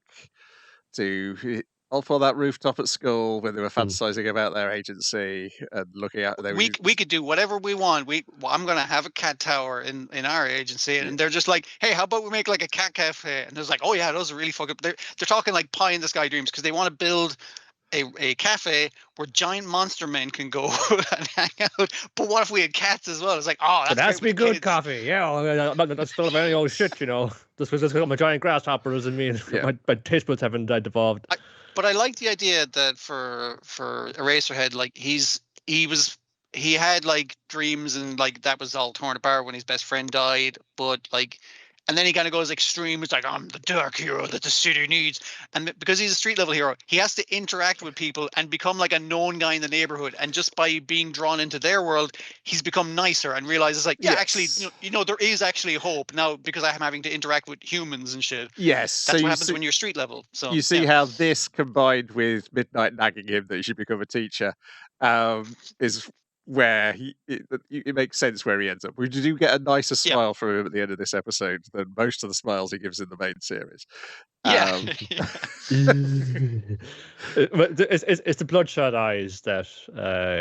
to off on that rooftop at school when they were fantasizing about their agency and looking at We could do whatever we want. I'm gonna have a cat tower in our agency, and they're just like, hey, how about we make like a cat cafe? And there's like, oh yeah, those are really fucking. They're talking like pie in the sky dreams because they want to build a cafe where giant monster men can go and hang out. But what if we had cats as well? It's like, oh, that's that's be great with good kids. coffee. Yeah, that's still very old shit, you know. Just because I got my giant grasshopper doesn't mean my taste buds haven't evolved. But I like the idea that for Eraserhead, like he had like dreams and like that was all torn apart when his best friend died. But like, and then he kind of goes extreme. It's like, I'm the dark hero that the city needs. And because he's a street level hero, he has to interact with people and become like a known guy in the neighborhood. And just by being drawn into their world, he's become nicer and realizes like, yeah, actually, you know, there is actually hope now because I'm having to interact with humans and shit. Yes, That's what happens when you're street level. So you see how this combined with Midnight nagging him that he should become a teacher is where it makes sense where he ends up. We do get a nicer smile from him at the end of this episode than most of the smiles he gives in the main series. Yeah. But it's the bloodshot eyes that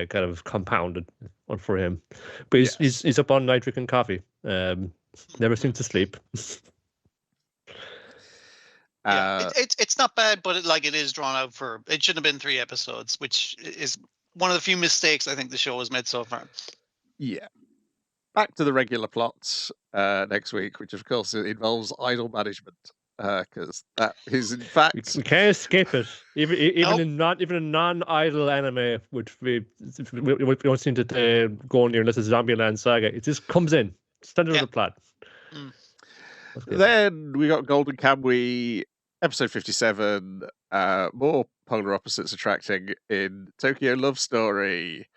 kind of compounded one for him. But he's up all night drinking coffee. Never seems to sleep. It's not bad, but it is drawn out for. It shouldn't have been 3 episodes, which is one of the few mistakes I think the show has made so far. Yeah. Back to the regular plots next week, which of course involves idol management, because that is in fact we can't skip it. Even in non-idol anime, which we don't seem to go near unless it's Zombieland Saga. It just comes in, standard of the plot. Then we got Golden Kamuy, episode 57, more polar opposites attracting in Tokyo Love Story.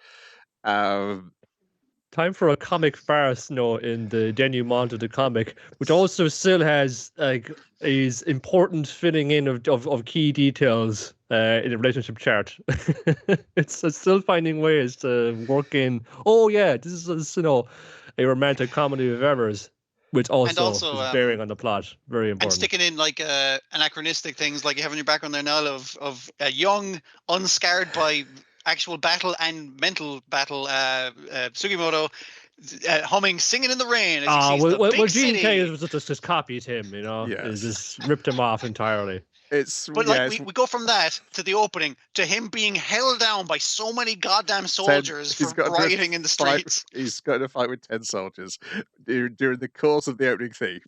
Time for a comic farce note in the denouement of the comic, which also still has like is important filling in of key details in the relationship chart. It's still finding ways to work in. Oh yeah, this is a romantic comedy of errors. Which also is bearing on the plot. Very important. And sticking in like anachronistic things like you have in your background there now of a young, unscarred by actual battle and mental battle Sugimoto humming Singing in the Rain as he sees the big Gene city. K just copied him, you know. Yes. Just ripped him off entirely. We go from that to the opening to him being held down by so many goddamn soldiers for rioting in the streets. He's got to fight with 10 soldiers during the course of the opening theme.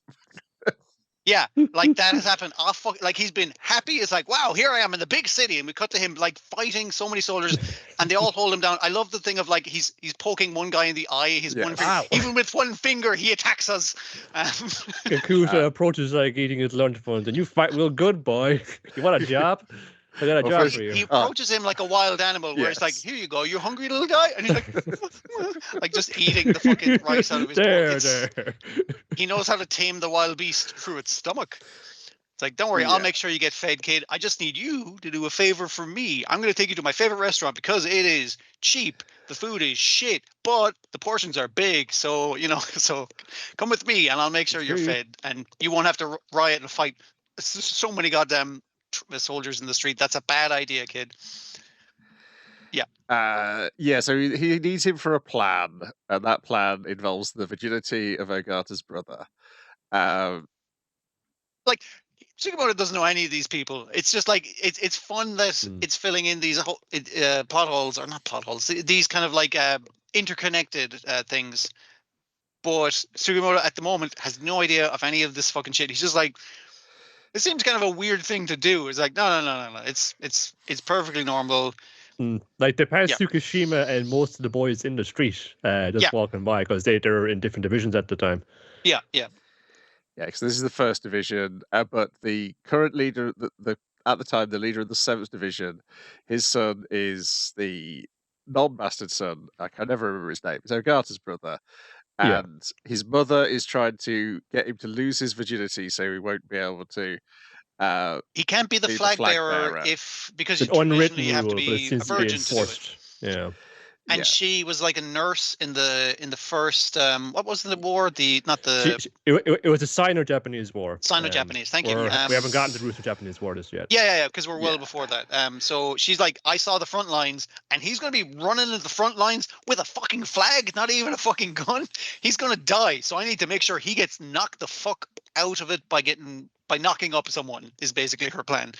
Yeah, like that has happened. Like he's been happy. It's like, wow, here I am in the big city, and we cut to him like fighting so many soldiers, and they all hold him down. I love the thing of like he's poking one guy in the eye. One finger, even with one finger, he attacks us. Yakuza approaches like eating his lunch funds, and you fight real good, boy. You want a job? I got a job for you. He approaches him like a wild animal, where it's like, here you go, you hungry little guy? And he's like just eating the fucking rice out of his pockets. He knows how to tame the wild beast through its stomach. It's like, don't worry, I'll make sure you get fed, kid. I just need you to do a favor for me. I'm going to take you to my favorite restaurant because it is cheap. The food is shit, but the portions are big. So, so come with me and I'll make sure you're fed and you won't have to riot and fight. So many goddamn soldiers in the street. That's a bad idea, kid. So he needs him for a plan, and that plan involves the virginity of Ogata's brother. Um, Sugimoto doesn't know any of these people. It's just like it's fun that it's filling in these plot holes, or not plot holes. These kind of like interconnected things. But Sugimoto at the moment has no idea of any of this fucking shit. He's just like, it seems kind of a weird thing to do. It's like, no. It's perfectly normal. Like they passed Tsukishima and most of the boys in the street just walking by because they're in different divisions at the time. Yeah. So this is the first division, but the current leader, at the time, the leader of the 7th division, his son is the non-bastard son. I can never remember his name. It's Ogata's brother. And his mother is trying to get him to lose his virginity so he won't be able to. He can't be the flag bearer because it's an unwritten you have rule, to be a virgin to do it. Yeah. And she was like a nurse in the first what was the war? It was a Sino-Japanese war. Sino-Japanese, thank you. We haven't gotten to the Russo-Japanese war just yet. Yeah, because we're well before that. So she's like, I saw the front lines, and he's gonna be running into the front lines with a fucking flag, not even a fucking gun. He's gonna die. So I need to make sure he gets knocked the fuck out of it by knocking up someone. Is basically her plan.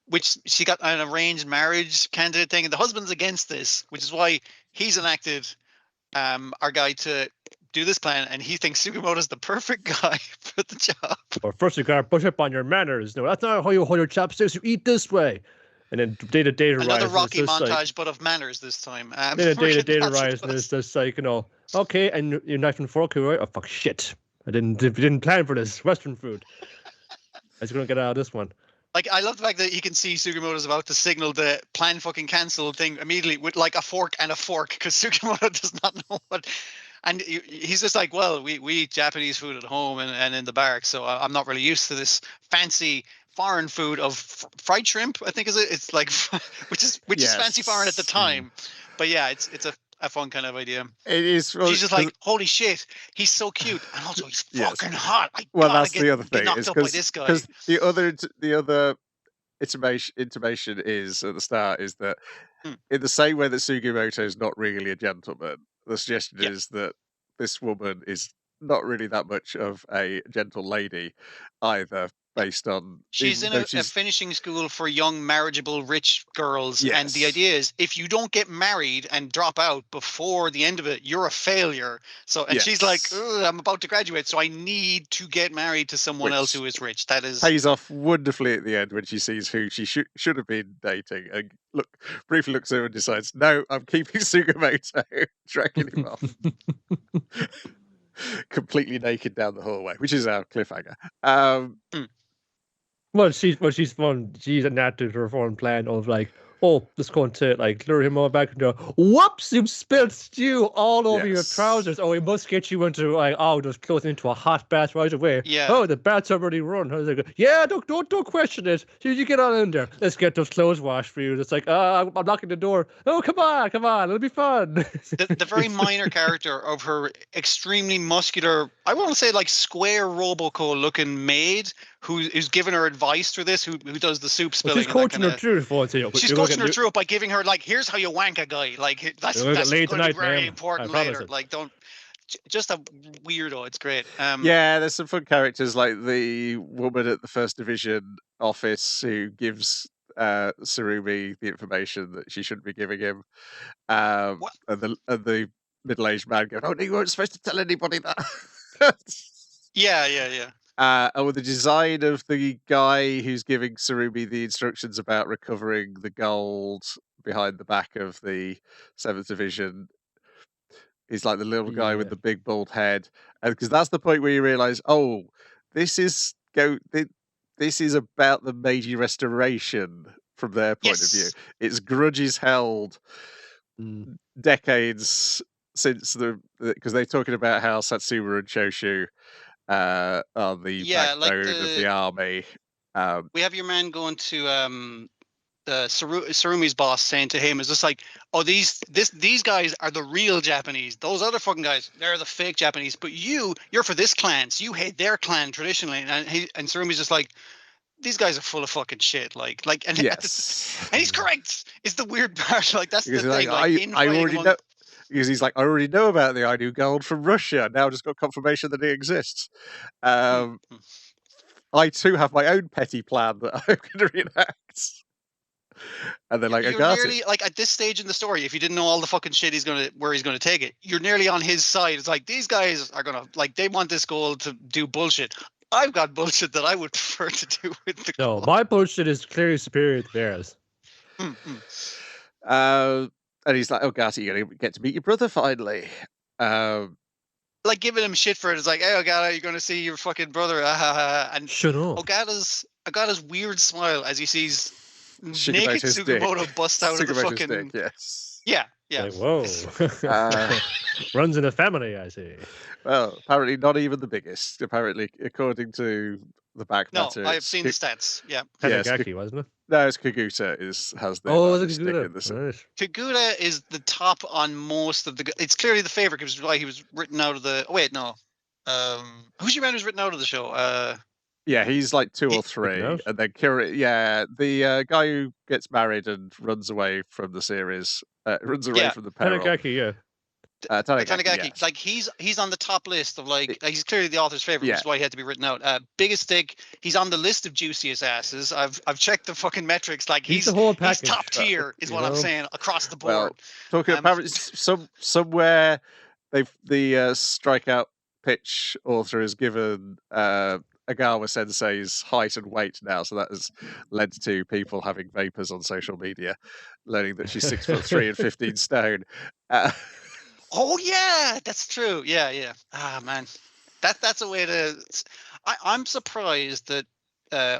Which she got an arranged marriage candidate thing, and the husband's against this, which is why he's enacted our guy to do this plan, and he thinks Sugimoto's the perfect guy for the job. Or first you gotta brush up on your manners. No, that's not how you hold your chopsticks. You eat this way. And then data another rise. Rocky montage, but of manners this time. Then data rise, and it's just like, okay, and your knife and fork, right? Oh fuck, shit! I didn't plan for this Western food. I was gonna get out of this one. Like, I love the fact that you can see Sugimoto's about to signal the plan fucking cancel thing immediately with like a fork and a fork, because Sugimoto does not know what. And he's just like, well, we eat Japanese food at home and in the barracks, so I'm not really used to this fancy foreign food of fried shrimp, I think is it. It's like, which is fancy foreign at the time. But yeah, it's a fun kind of idea. It is. She's just like, holy shit, he's so cute, and also he's fucking hot. That's the other thing. Knocked up by this guy. Because the other intimation is at the start is that in the same way that Sugimoto is not really a gentleman, the suggestion is that this woman is not really that much of a gentle lady either. Based on she's in a finishing school for young marriageable rich girls, and the idea is if you don't get married and drop out before the end of it, you're a failure. So she's like, I'm about to graduate, so I need to get married to someone else who is rich. That is pays off wonderfully at the end when she sees who she should have been dating, and briefly looks at her and decides, no, I'm keeping Sugimoto, dragging him off. Completely naked down the hallway, which is our cliffhanger. Well, she's fun. She's enacted her foreign plan of like, just going to like lure him all back and go, whoops, you've spilled stew all over your trousers. Oh, we must get you into like, just close into a hot bath right away. Yeah. Oh, the bath's already run. I was like, yeah, don't question it. You get on in there. Let's get those clothes washed for you. It's like, I'm knocking the door. Oh, come on, it'll be fun. The very minor character of her extremely muscular, I want to say like square Robocall looking maid who's giving her advice through this, who does the soup spilling. She's coaching her through it. She's coaching her through it by giving her like, here's how you wank a guy. Like that's going to be very important later. Like just a weirdo. It's great. There's some fun characters like the woman at the 1st Division office who gives Tsurumi the information that she shouldn't be giving him. And the middle-aged man going, "Oh, you weren't supposed to tell anybody that." Yeah. And with the design of the guy who's giving Tsurumi the instructions about recovering the gold behind the back of the 7th Division, he's like the little guy with the big bald head, because that's the point where you realise, this is about the Meiji Restoration from their point of view. It's grudges held decades since because they're talking about how Satsuma and Choshu are the backbone of the army. We have your man going to Tsurumi's boss saying to him is just like, these guys are the real Japanese. Those other fucking guys, they're the fake Japanese. But you're for this clan, so you hate their clan traditionally. And Tsurumi's just like, these guys are full of fucking shit. And he's correct. It's the weird part. Like that's the thing. I already know. because he's like, I already know about the Ainu gold from Russia. Now I've just got confirmation that it exists. Hmm. I too have my own petty plan that I'm going to reenact. And they're like, I You're got it. nearly like at this stage in the story, if you didn't know all the fucking shit where he's gonna take it, you're nearly on his side. It's like these guys are gonna like they want this gold to do bullshit. I've got bullshit that I would prefer to do with the No, gold. my bullshit is clearly superior to theirs. And he's like, oh, Gatti, you're going to get to meet your brother finally. Like giving him shit for it. It's like, hey, Ogata, you're gonna see your fucking brother. And Shut up. Ogata's weird smile as he sees naked Sugimoto's dick. Sugimoto bust out of the Sugimoto's fucking. dick, yes. Yeah. Like, whoa. Uh, Runs in the family, I see. Well, apparently not even the biggest. Apparently, according to the back No, matter, I've it's seen the stats. Yeah. Yes, Tanigaki, wasn't it? no, it's Kaguta has the Oh, largest is dick it in the good? set. Right. Kaguta is the top on most of the. It's clearly the favorite because why he was written out of the. Oh, wait, no. Who's your man who's written out of the show? Yeah, he's like 2 or 3, knows? and then Kira. Yeah, the guy who gets married and runs away from the series, runs away Yeah, from the peril. Tanigaki, yeah. Tanigaki, Tanigaki. yes. Like he's on the top list of like he's clearly the author's favorite, which is why he had to be written out. Biggest dick. He's on the list of juiciest asses. I've checked the fucking metrics. Like He's he's the whole package. top tier is what I'm saying across the board. Well, talking apparently somewhere the strikeout pitch author has given Agawa Sensei's height and weight now, so that has led to people having vapors on social media, learning that she's 6'3" and 15 stone. Oh yeah, that's true. Yeah. Ah man, that's a way to. I'm surprised that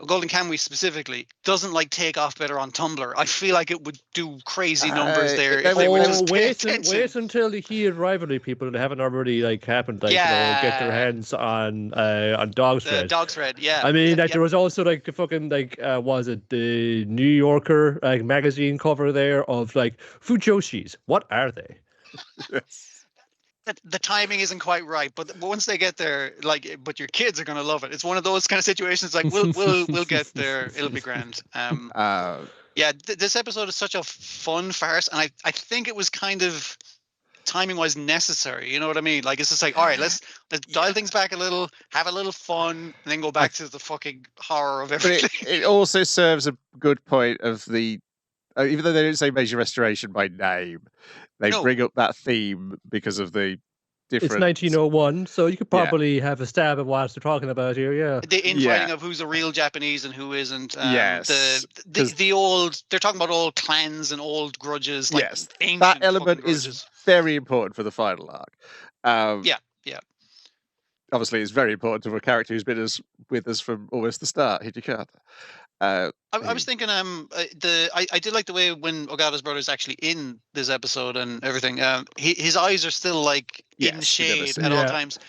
Golden Kamuy specifically doesn't like take off better on Tumblr. I feel like it would do crazy numbers there if they would just pay attention. Wait until the heated rivalry people that haven't already like happened, like get their hands on Dog's Thread. Dog's Thread, yeah. I mean, like there was also like the fucking like was it the New Yorker like magazine cover there of like Fujoshis? What are they? The timing isn't quite right, but once they get there, like, but your kids are gonna love it. It's one of those kind of situations. Like, we'll get there. It'll be grand. Yeah, this episode is such a fun farce, and I think it was kind of timing wise necessary. You know what I mean? Like, it's just like, all right, let's dial things back a little, have a little fun, and then go back to the fucking horror of everything. But it also serves a good point of the. Even though they don't say Meiji Restoration by name, they bring up that theme because of the different. It's 1901, so you could probably have a stab at what they're talking about here. Yeah, the infighting of who's a real Japanese and who isn't. Yes, the old. They're talking about old clans and old grudges. Like yes, that element is very important for the final arc. Yeah. Obviously, it's very important to a character who's been with us from almost the start, Hijikata. I was thinking, I did like the way when Ogata's brother is actually in this episode and everything. His eyes are still like in shade at all times,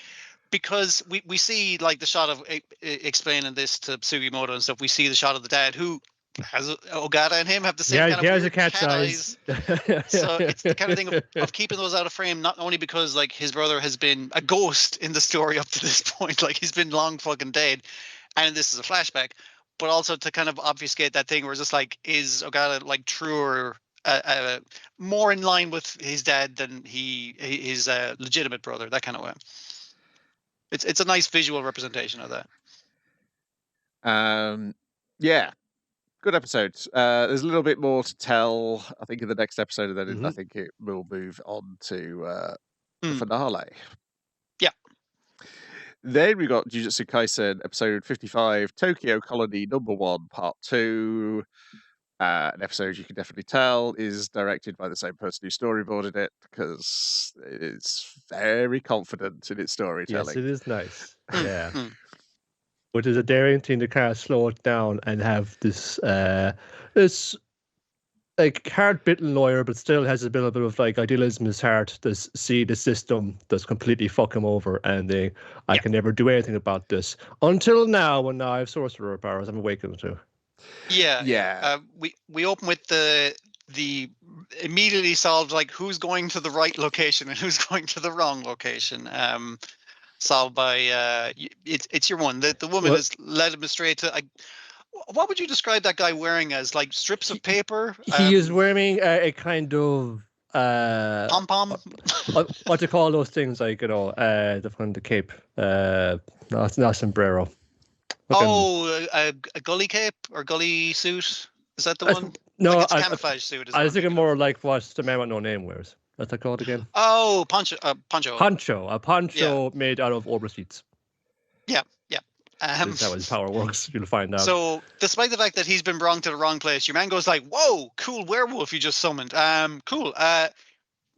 because we see like the shot of explaining this to Sugimoto and stuff. We see the shot of the dad who has Ogata and him have the same kind of weird cat's eyes. So it's the kind of thing of keeping those out of frame, not only because like his brother has been a ghost in the story up to this point, like he's been long fucking dead, and this is a flashback, but also to kind of obfuscate that thing where it's just like, is Ogata like truer, more in line with his dad than his legitimate brother, that kind of way. It's a nice visual representation of that. Yeah. Good episode. There's a little bit more to tell, I think, in the next episode, and then I think it will move on to the finale. Yeah. Then we got Jujutsu Kaisen episode 55, Tokyo Colony #1, part 2. An episode you can definitely tell is directed by the same person who storyboarded it, because it's very confident in its storytelling. Yes, it is nice. Yeah. Which is a daring thing to kind of slow it down and have this this like hard-bitten lawyer, but still has a bit of like idealism in his heart. To see the system does completely fuck him over, and I can never do anything about this until now, when now I have sorcerer powers. I'm awakened to. Yeah. We open with the immediately solved, like, who's going to the right location and who's going to the wrong location. Solved by it's your one. The woman has led him astray to. What would you describe that guy wearing as? Like strips of paper? He is wearing a kind of Pom pom. What do you call those things? Like the cape. No, it's not sombrero. Oh, a gully cape or gully suit. Is that the one? No, like it's camouflage suit. I was thinking more like what the man with no name wears. What's that called again? Oh, poncho. Poncho. A poncho made out of overseats. Yeah. That's how his power works. You'll find out. So, despite the fact that he's been brought to the wrong place, your man goes like, "Whoa, cool werewolf you just summoned. Cool.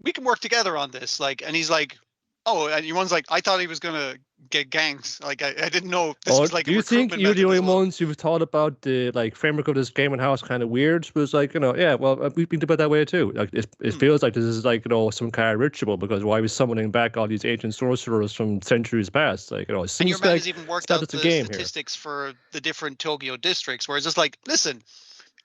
We can work together on this." Like, and he's like, "Oh," and your one's like, "I thought he was gonna get ganked. Like, I didn't know this was like." Do you think you're the only ones who've thought about the framework of this game and how it's kind of weird? But it's like, we've been about that way too. Like, it feels like this is like some kind of ritual, because why was summoning back all these ancient sorcerers from centuries past? Like, it seems and your man like has even worked out the game statistics for the different Tokyo districts, where it's just like, listen,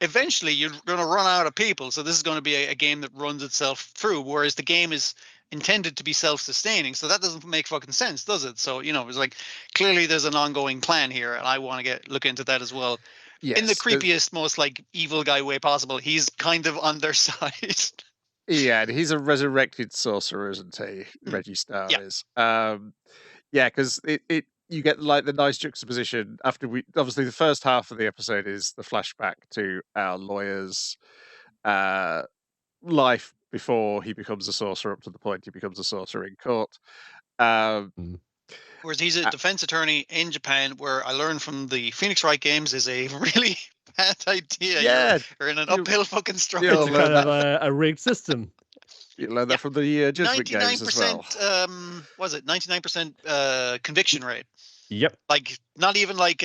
eventually you're going to run out of people, so this is going to be a game that runs itself through, whereas the game is intended to be self-sustaining, so that doesn't make fucking sense, does it? So it's like, clearly there's an ongoing plan here, and I want to look into that as well. Yes, in the creepiest, most like evil guy way possible. He's kind of on their side. Yeah, and he's a resurrected sorcerer, isn't he? Reggie-Star is. Because you get like the nice juxtaposition after obviously the first half of the episode is the flashback to our lawyer's life before he becomes a sorcerer, up to the point he becomes a sorcerer in court. Whereas he's a defense attorney in Japan, where I learned from the Phoenix Wright games is a really bad idea. Yeah, you're in an uphill fucking struggle. It's kind of a rigged system. You learn that from the Judgment games as well. 99% conviction rate. Yep. Like not even like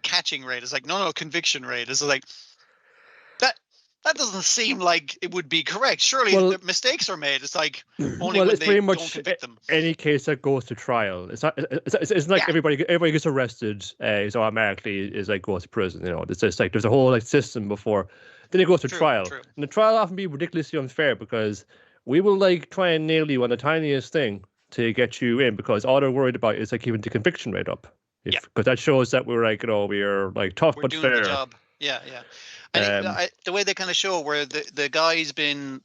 catching rate. It's like no conviction rate. It's like that doesn't seem like it would be correct. Surely the mistakes are made. It's like only when they don't convict them. Any case that goes to trial. It's not. It's like everybody gets arrested. So automatically is like goes to prison. It's just like there's a whole system before. Then it goes to trial. True. And the trial often be ridiculously unfair, because we will try and nail you on the tiniest thing to get you in, because all they're worried about is keeping the conviction rate up. Because that shows that we're we're tough but doing fair. The job. Yeah. And the way they kind of show where the guy's been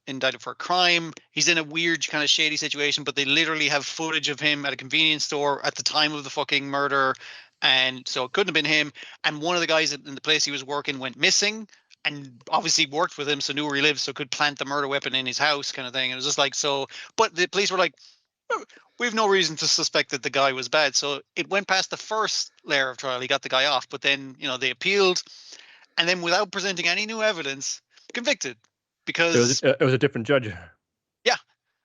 indicted for a crime, he's in a weird kind of shady situation, but they literally have footage of him at a convenience store at the time of the fucking murder, and so it couldn't have been him. And one of the guys in the place he was working went missing, and obviously worked with him, so knew where he lived, so could plant the murder weapon in his house, kind of thing. And it was just like so. But the police were like, we have no reason to suspect that the guy was bad. So it went past the first layer of trial. He got the guy off, but then they appealed. And then, without presenting any new evidence, convicted, because it was a different judge.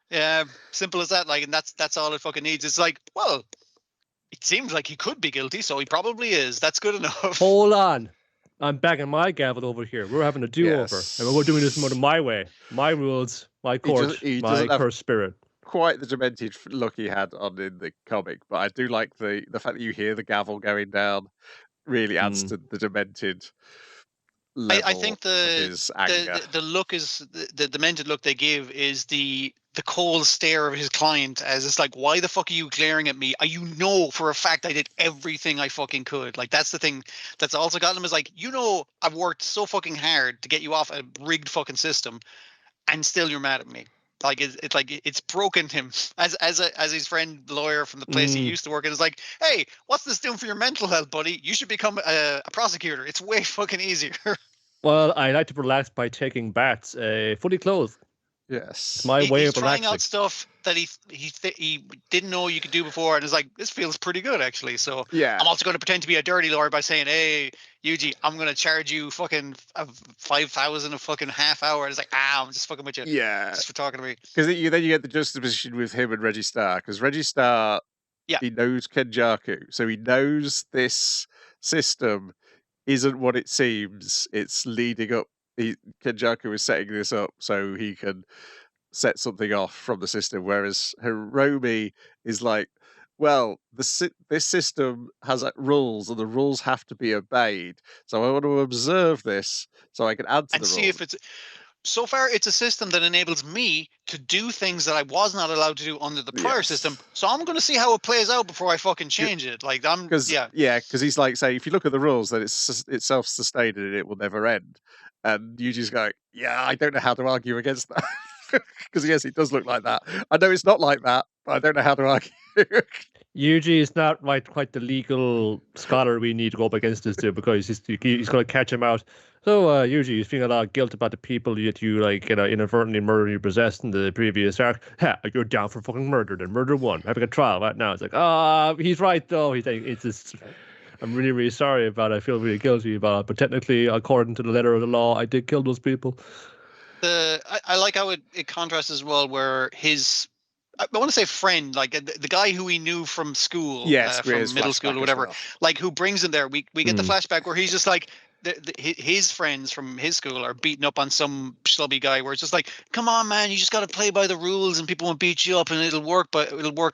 Yeah, simple as that. And that's all it fucking needs. It's like, well, it seems like he could be guilty, so he probably is. That's good enough. Hold on, I'm backing my gavel over here. We're having a do-over, and we're doing this more my way, my rules, my court, my cursed spirit. Quite the demented look he had on in the comic, but I do like the fact that you hear the gavel going down. Really adds to the demented. I think the look is the demented look they give is the cold stare of his client, as it's like, why the fuck are you glaring at me? For a fact I did everything I fucking could. Like, that's the thing that's also got him, is like, I've worked so fucking hard to get you off a rigged fucking system, and still you're mad at me. Like it's broken him as his friend lawyer from the place he used to work at is like, hey, what's this doing for your mental health, buddy? You should become a prosecutor. It's way fucking easier. Well, I like to relax by taking baths, fully clothed. Yes, my way he's of relaxing. Trying out stuff that he didn't know you could do before, and it's like, this feels pretty good actually. So I'm also going to pretend to be a dirty lawyer by saying, hey, Yuji, I'm going to charge you fucking 5,000 a fucking half hour. And it's like, I'm just fucking with you. Yeah, just for talking to me. Because then you get the juxtaposition with him and Reggie-Star, because Reggie-Star, he knows Kenjaku, so he knows this system isn't what it seems. It's leading up. Kenjaku is setting this up so he can set something off from the system, whereas Hiromi is like, well, this system has rules, and the rules have to be obeyed. So I want to observe this so I can add to the rules. And see if it's... So far, it's a system that enables me to do things that I was not allowed to do under the prior system. So I'm going to see how it plays out before I fucking change it. Like, because he's like, say, if you look at the rules, then it's self-sustained and it will never end. And Yuji's going, yeah, I don't know how to argue against that. Because yes, it does look like that. I know it's not like that, but I don't know how to argue. Yuji is not quite the legal scholar we need to go up against this too, because he's going to catch him out. So, Yuji, you feeling a lot of guilt about the people that you inadvertently murdered, you possessed in the previous arc. Ha, you're down for fucking murder. Then murder one, having a trial right now. It's like, he's right though. He's like, it's just. I'm really, really sorry about it. I feel really guilty about it. But technically, according to the letter of the law, I did kill those people. I like how it contrasts as well, where I want to say friend, like the guy who he knew from school, from middle school or whatever, like who brings him there. We get the flashback where he's just like, his friends from his school are beating up on some schlubby guy, where it's just like, come on, man, you just got to play by the rules and people won't beat you up and it'll work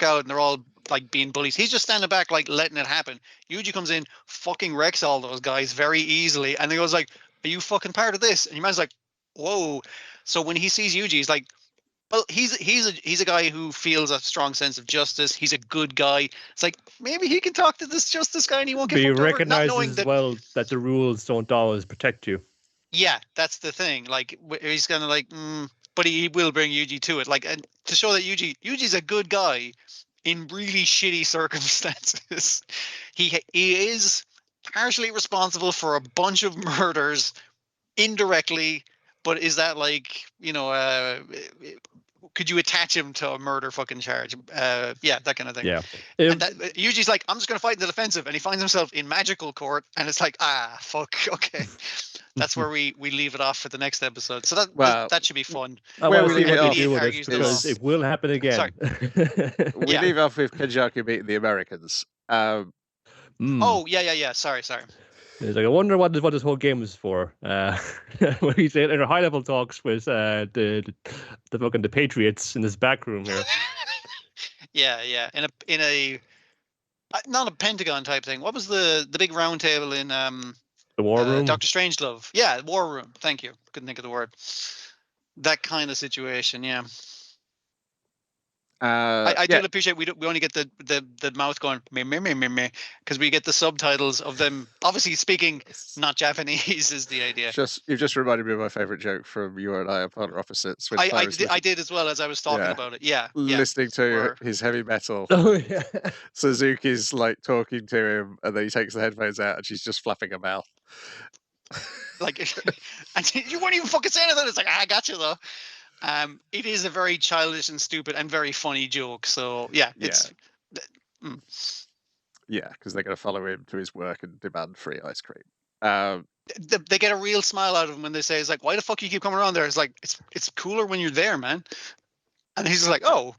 out, and they're all like being bullies. He's just standing back, like letting it happen. Yuji comes in, fucking wrecks all those guys very easily, and he goes like, are you fucking part of this? And your man's like, whoa. So when he sees Yuji, he's like, well, he's a guy who feels a strong sense of justice. He's a good guy. It's like, maybe he can talk to this justice guy and he won't get fucked over. He recognizes as well that the rules don't always protect you. Yeah, that's the thing. Like, he's kind of like, but he will bring Yuji to it. Like, and to show that Yuji's a good guy in really shitty circumstances. He is partially responsible for a bunch of murders indirectly, but is that like, could you attach him to a murder fucking charge? Yeah, that kind of thing. Yeah. And Yuji's like, I'm just going to fight in the defensive, and he finds himself in magical court, and it's like, fuck, okay. That's where we leave it off for the next episode. So that should be fun. Where we leave it off, because it will happen again. Sorry. We leave off with Kenjaku beating the Americans. Oh, yeah. Sorry. It's like, I wonder what this whole game is for. When he's in our high-level talks with the Patriots in this back room here. Yeah. In a not a Pentagon type thing. What was the big round table in the War Room? Dr. Strangelove. Yeah, War Room. Thank you. Couldn't think of the word. That kind of situation. Yeah. I do appreciate we only get the mouth going me because we get the subtitles of them obviously speaking not Japanese is the idea. You've just reminded me of my favorite joke from You and I Are Polar Opposites. I did as well as I was talking about it. Yeah. Listening to his heavy metal. Oh yeah. Suzuki's like talking to him, and then he takes the headphones out, and she's just flapping her mouth. Like, and you won't even fucking say anything. It's like, I got you though. It is a very childish and stupid and very funny joke. So yeah, it's because they're going to follow him to his work and demand free ice cream. They get a real smile out of him when they say, "It's like, why the fuck you keep coming around there?" It's like, it's cooler when you're there, man. And he's just like, "Oh,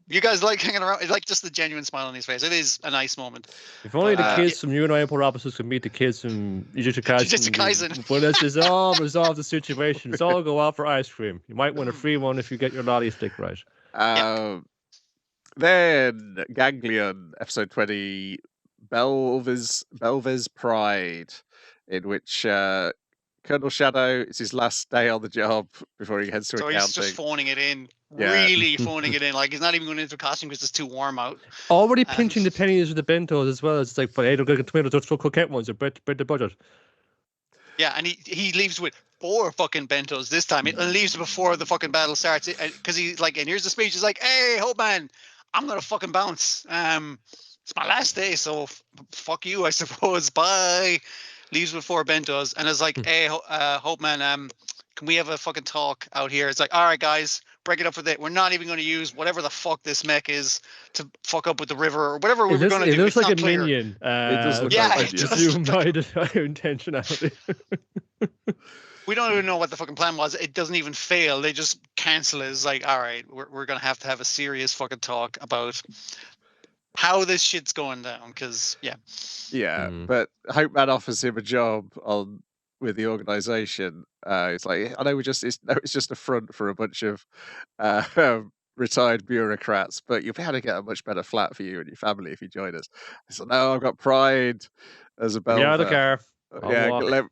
you guys like hanging around?" It's like just the genuine smile on his face. It is a nice moment. If only the kids from You and I Are Polar Opposites could meet the kids from Jujutsu Kaisen. Well, let's just all resolve the situation. Let's all go out for ice cream. You might win a free one if you get your lolly stick right. Then Ganglion, episode 20, Belvez's Pride, in which Colonel Shadow, it's his last day on the job before he heads to accounting. So he's just phoning it in. Really phoning it in. Like, he's not even going into costume because it's too warm out. Already pinching the pennies with the bentos as well. It's like, but hey, don't get tomatoes, don't coquette ones, or bread the budget. Yeah, and he leaves with 4 fucking bentos this time. He leaves before the fucking battle starts. Because he's like, and here's the speech. He's like, hey, Hope Man, I'm going to fucking bounce. It's my last day, so fuck you, I suppose. Bye. Leaves with 4 bentos. And it's like, hey, Hope Man, can we have a fucking talk out here? It's like, all right, guys. Break it up for that. We're not even going to use whatever the fuck this mech is to fuck up with the river or whatever we're going to do. It looks like a minion. It does look like intentionality. We don't even know what the fucking plan was. It doesn't even fail. They just cancel it. It's like, all right, we're going to have a serious fucking talk about how this shit's going down. Because, but Hope Man offers him a job with the organization. It's like, I know it's just a front for a bunch of retired bureaucrats, but you'll be able to get a much better flat for you and your family if you join us. I said, no, I've got pride as a Belver. Get out of the car.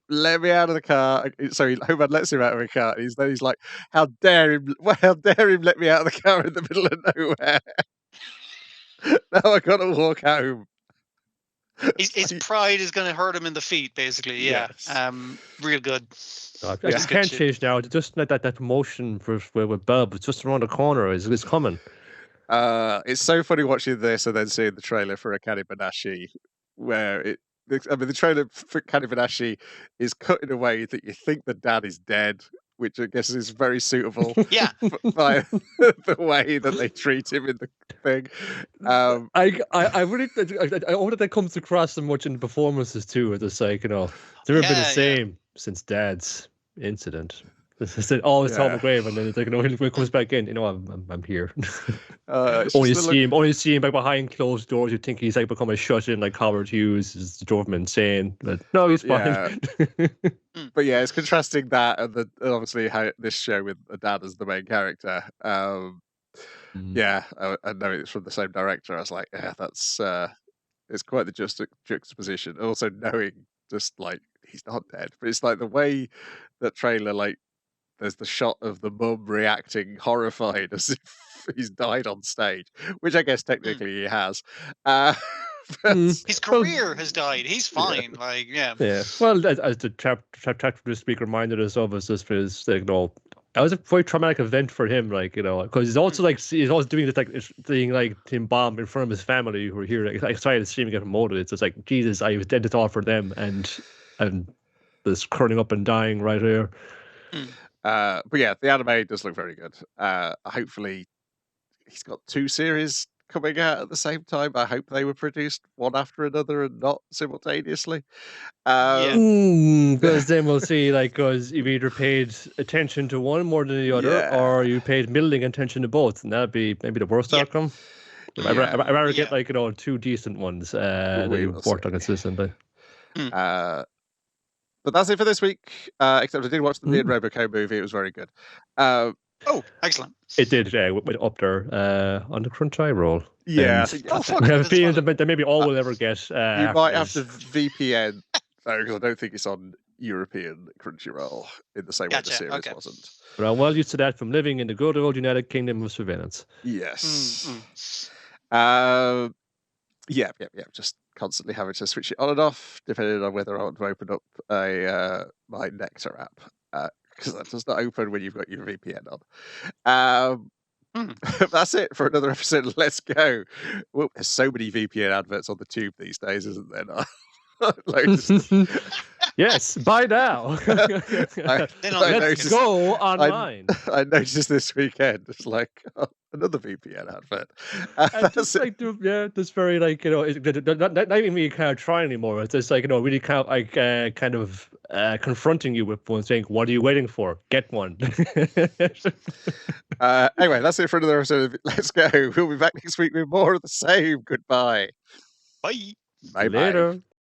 Let me out of the car. So Hope Man lets him out of the car. He's like, how dare him let me out of the car in the middle of nowhere. Now I gotta walk home. His pride is going to hurt him in the feet, basically. Yeah. Yes. Real good. I Yeah. just can't change now. Just that promotion with Bob. It's just around the corner. It's coming. It's so funny watching this and then seeing the trailer for Akane Banashi, where the trailer for Akane Banashi is cut in a way that you think the dad is dead, which I guess is very suitable Yeah. by the way that they treat him in the thing. I really I hope that comes across so much in the performances too. It's like, they've never been the same since Dad's incident. It's always Tom McGrave, and then it's like, when he comes back in, I'm here. Only see him like behind closed doors. You think he's like become a shut-in like Howard Hughes, is drove him insane. But no, he's fine. But yeah, it's contrasting that and obviously how this show with a dad as the main character. Yeah, I know it's from the same director. I was like, yeah, that's it's quite the juxtaposition. Also knowing just like he's not dead, but it's like the way that trailer, like there's the shot of the mum reacting horrified as if he's died on stage, which I guess technically he has. His career has died. He's fine. Yeah. Well, as the chapter this week reminded us of, is just his, like, that was a very traumatic event for him, like, because he's also he's also doing this like thing like Tim Bomb in front of his family who are here, like excited to see him get promoted. It's just like, Jesus, I was dead to thought for them, and this curling up and dying right here. But yeah, the anime does look very good. Hopefully, he's got 2 series coming out at the same time. I hope they were produced one after another and not simultaneously. Because then we'll see, because you've either paid attention to one more than the other, or you paid middling attention to both, and that'd be maybe the worst outcome. I'd rather get 2 decent ones that you worked on consistently. But that's it for this week. Except I did watch the new Robocop movie. It was very good. Excellent. It did went up there on the Crunchy roll. Yeah. I have a feeling that maybe all we'll ever get. You might have to VPN, because I don't think it's on European Crunchyroll in the same way the series wasn't. But I'm well used to that from living in the good old United Kingdom of surveillance. Yes. Yeah. Just constantly having to switch it on and off, depending on whether I want to open up my Nectar app, because that does not open when you've got your VPN on. That's it for another episode of Let's Go. Well, there's so many VPN adverts on the tube these days, isn't there? Yes, by now. Let's go online. I noticed this weekend, it's like another VPN advert. Just that's very not even me kind of trying anymore. It's just really kind of confronting you with one, saying, "What are you waiting for? Get one." Anyway, that's it for another episode of Let's Go. We'll be back next week with more of the same. Goodbye. Bye. Bye. Later.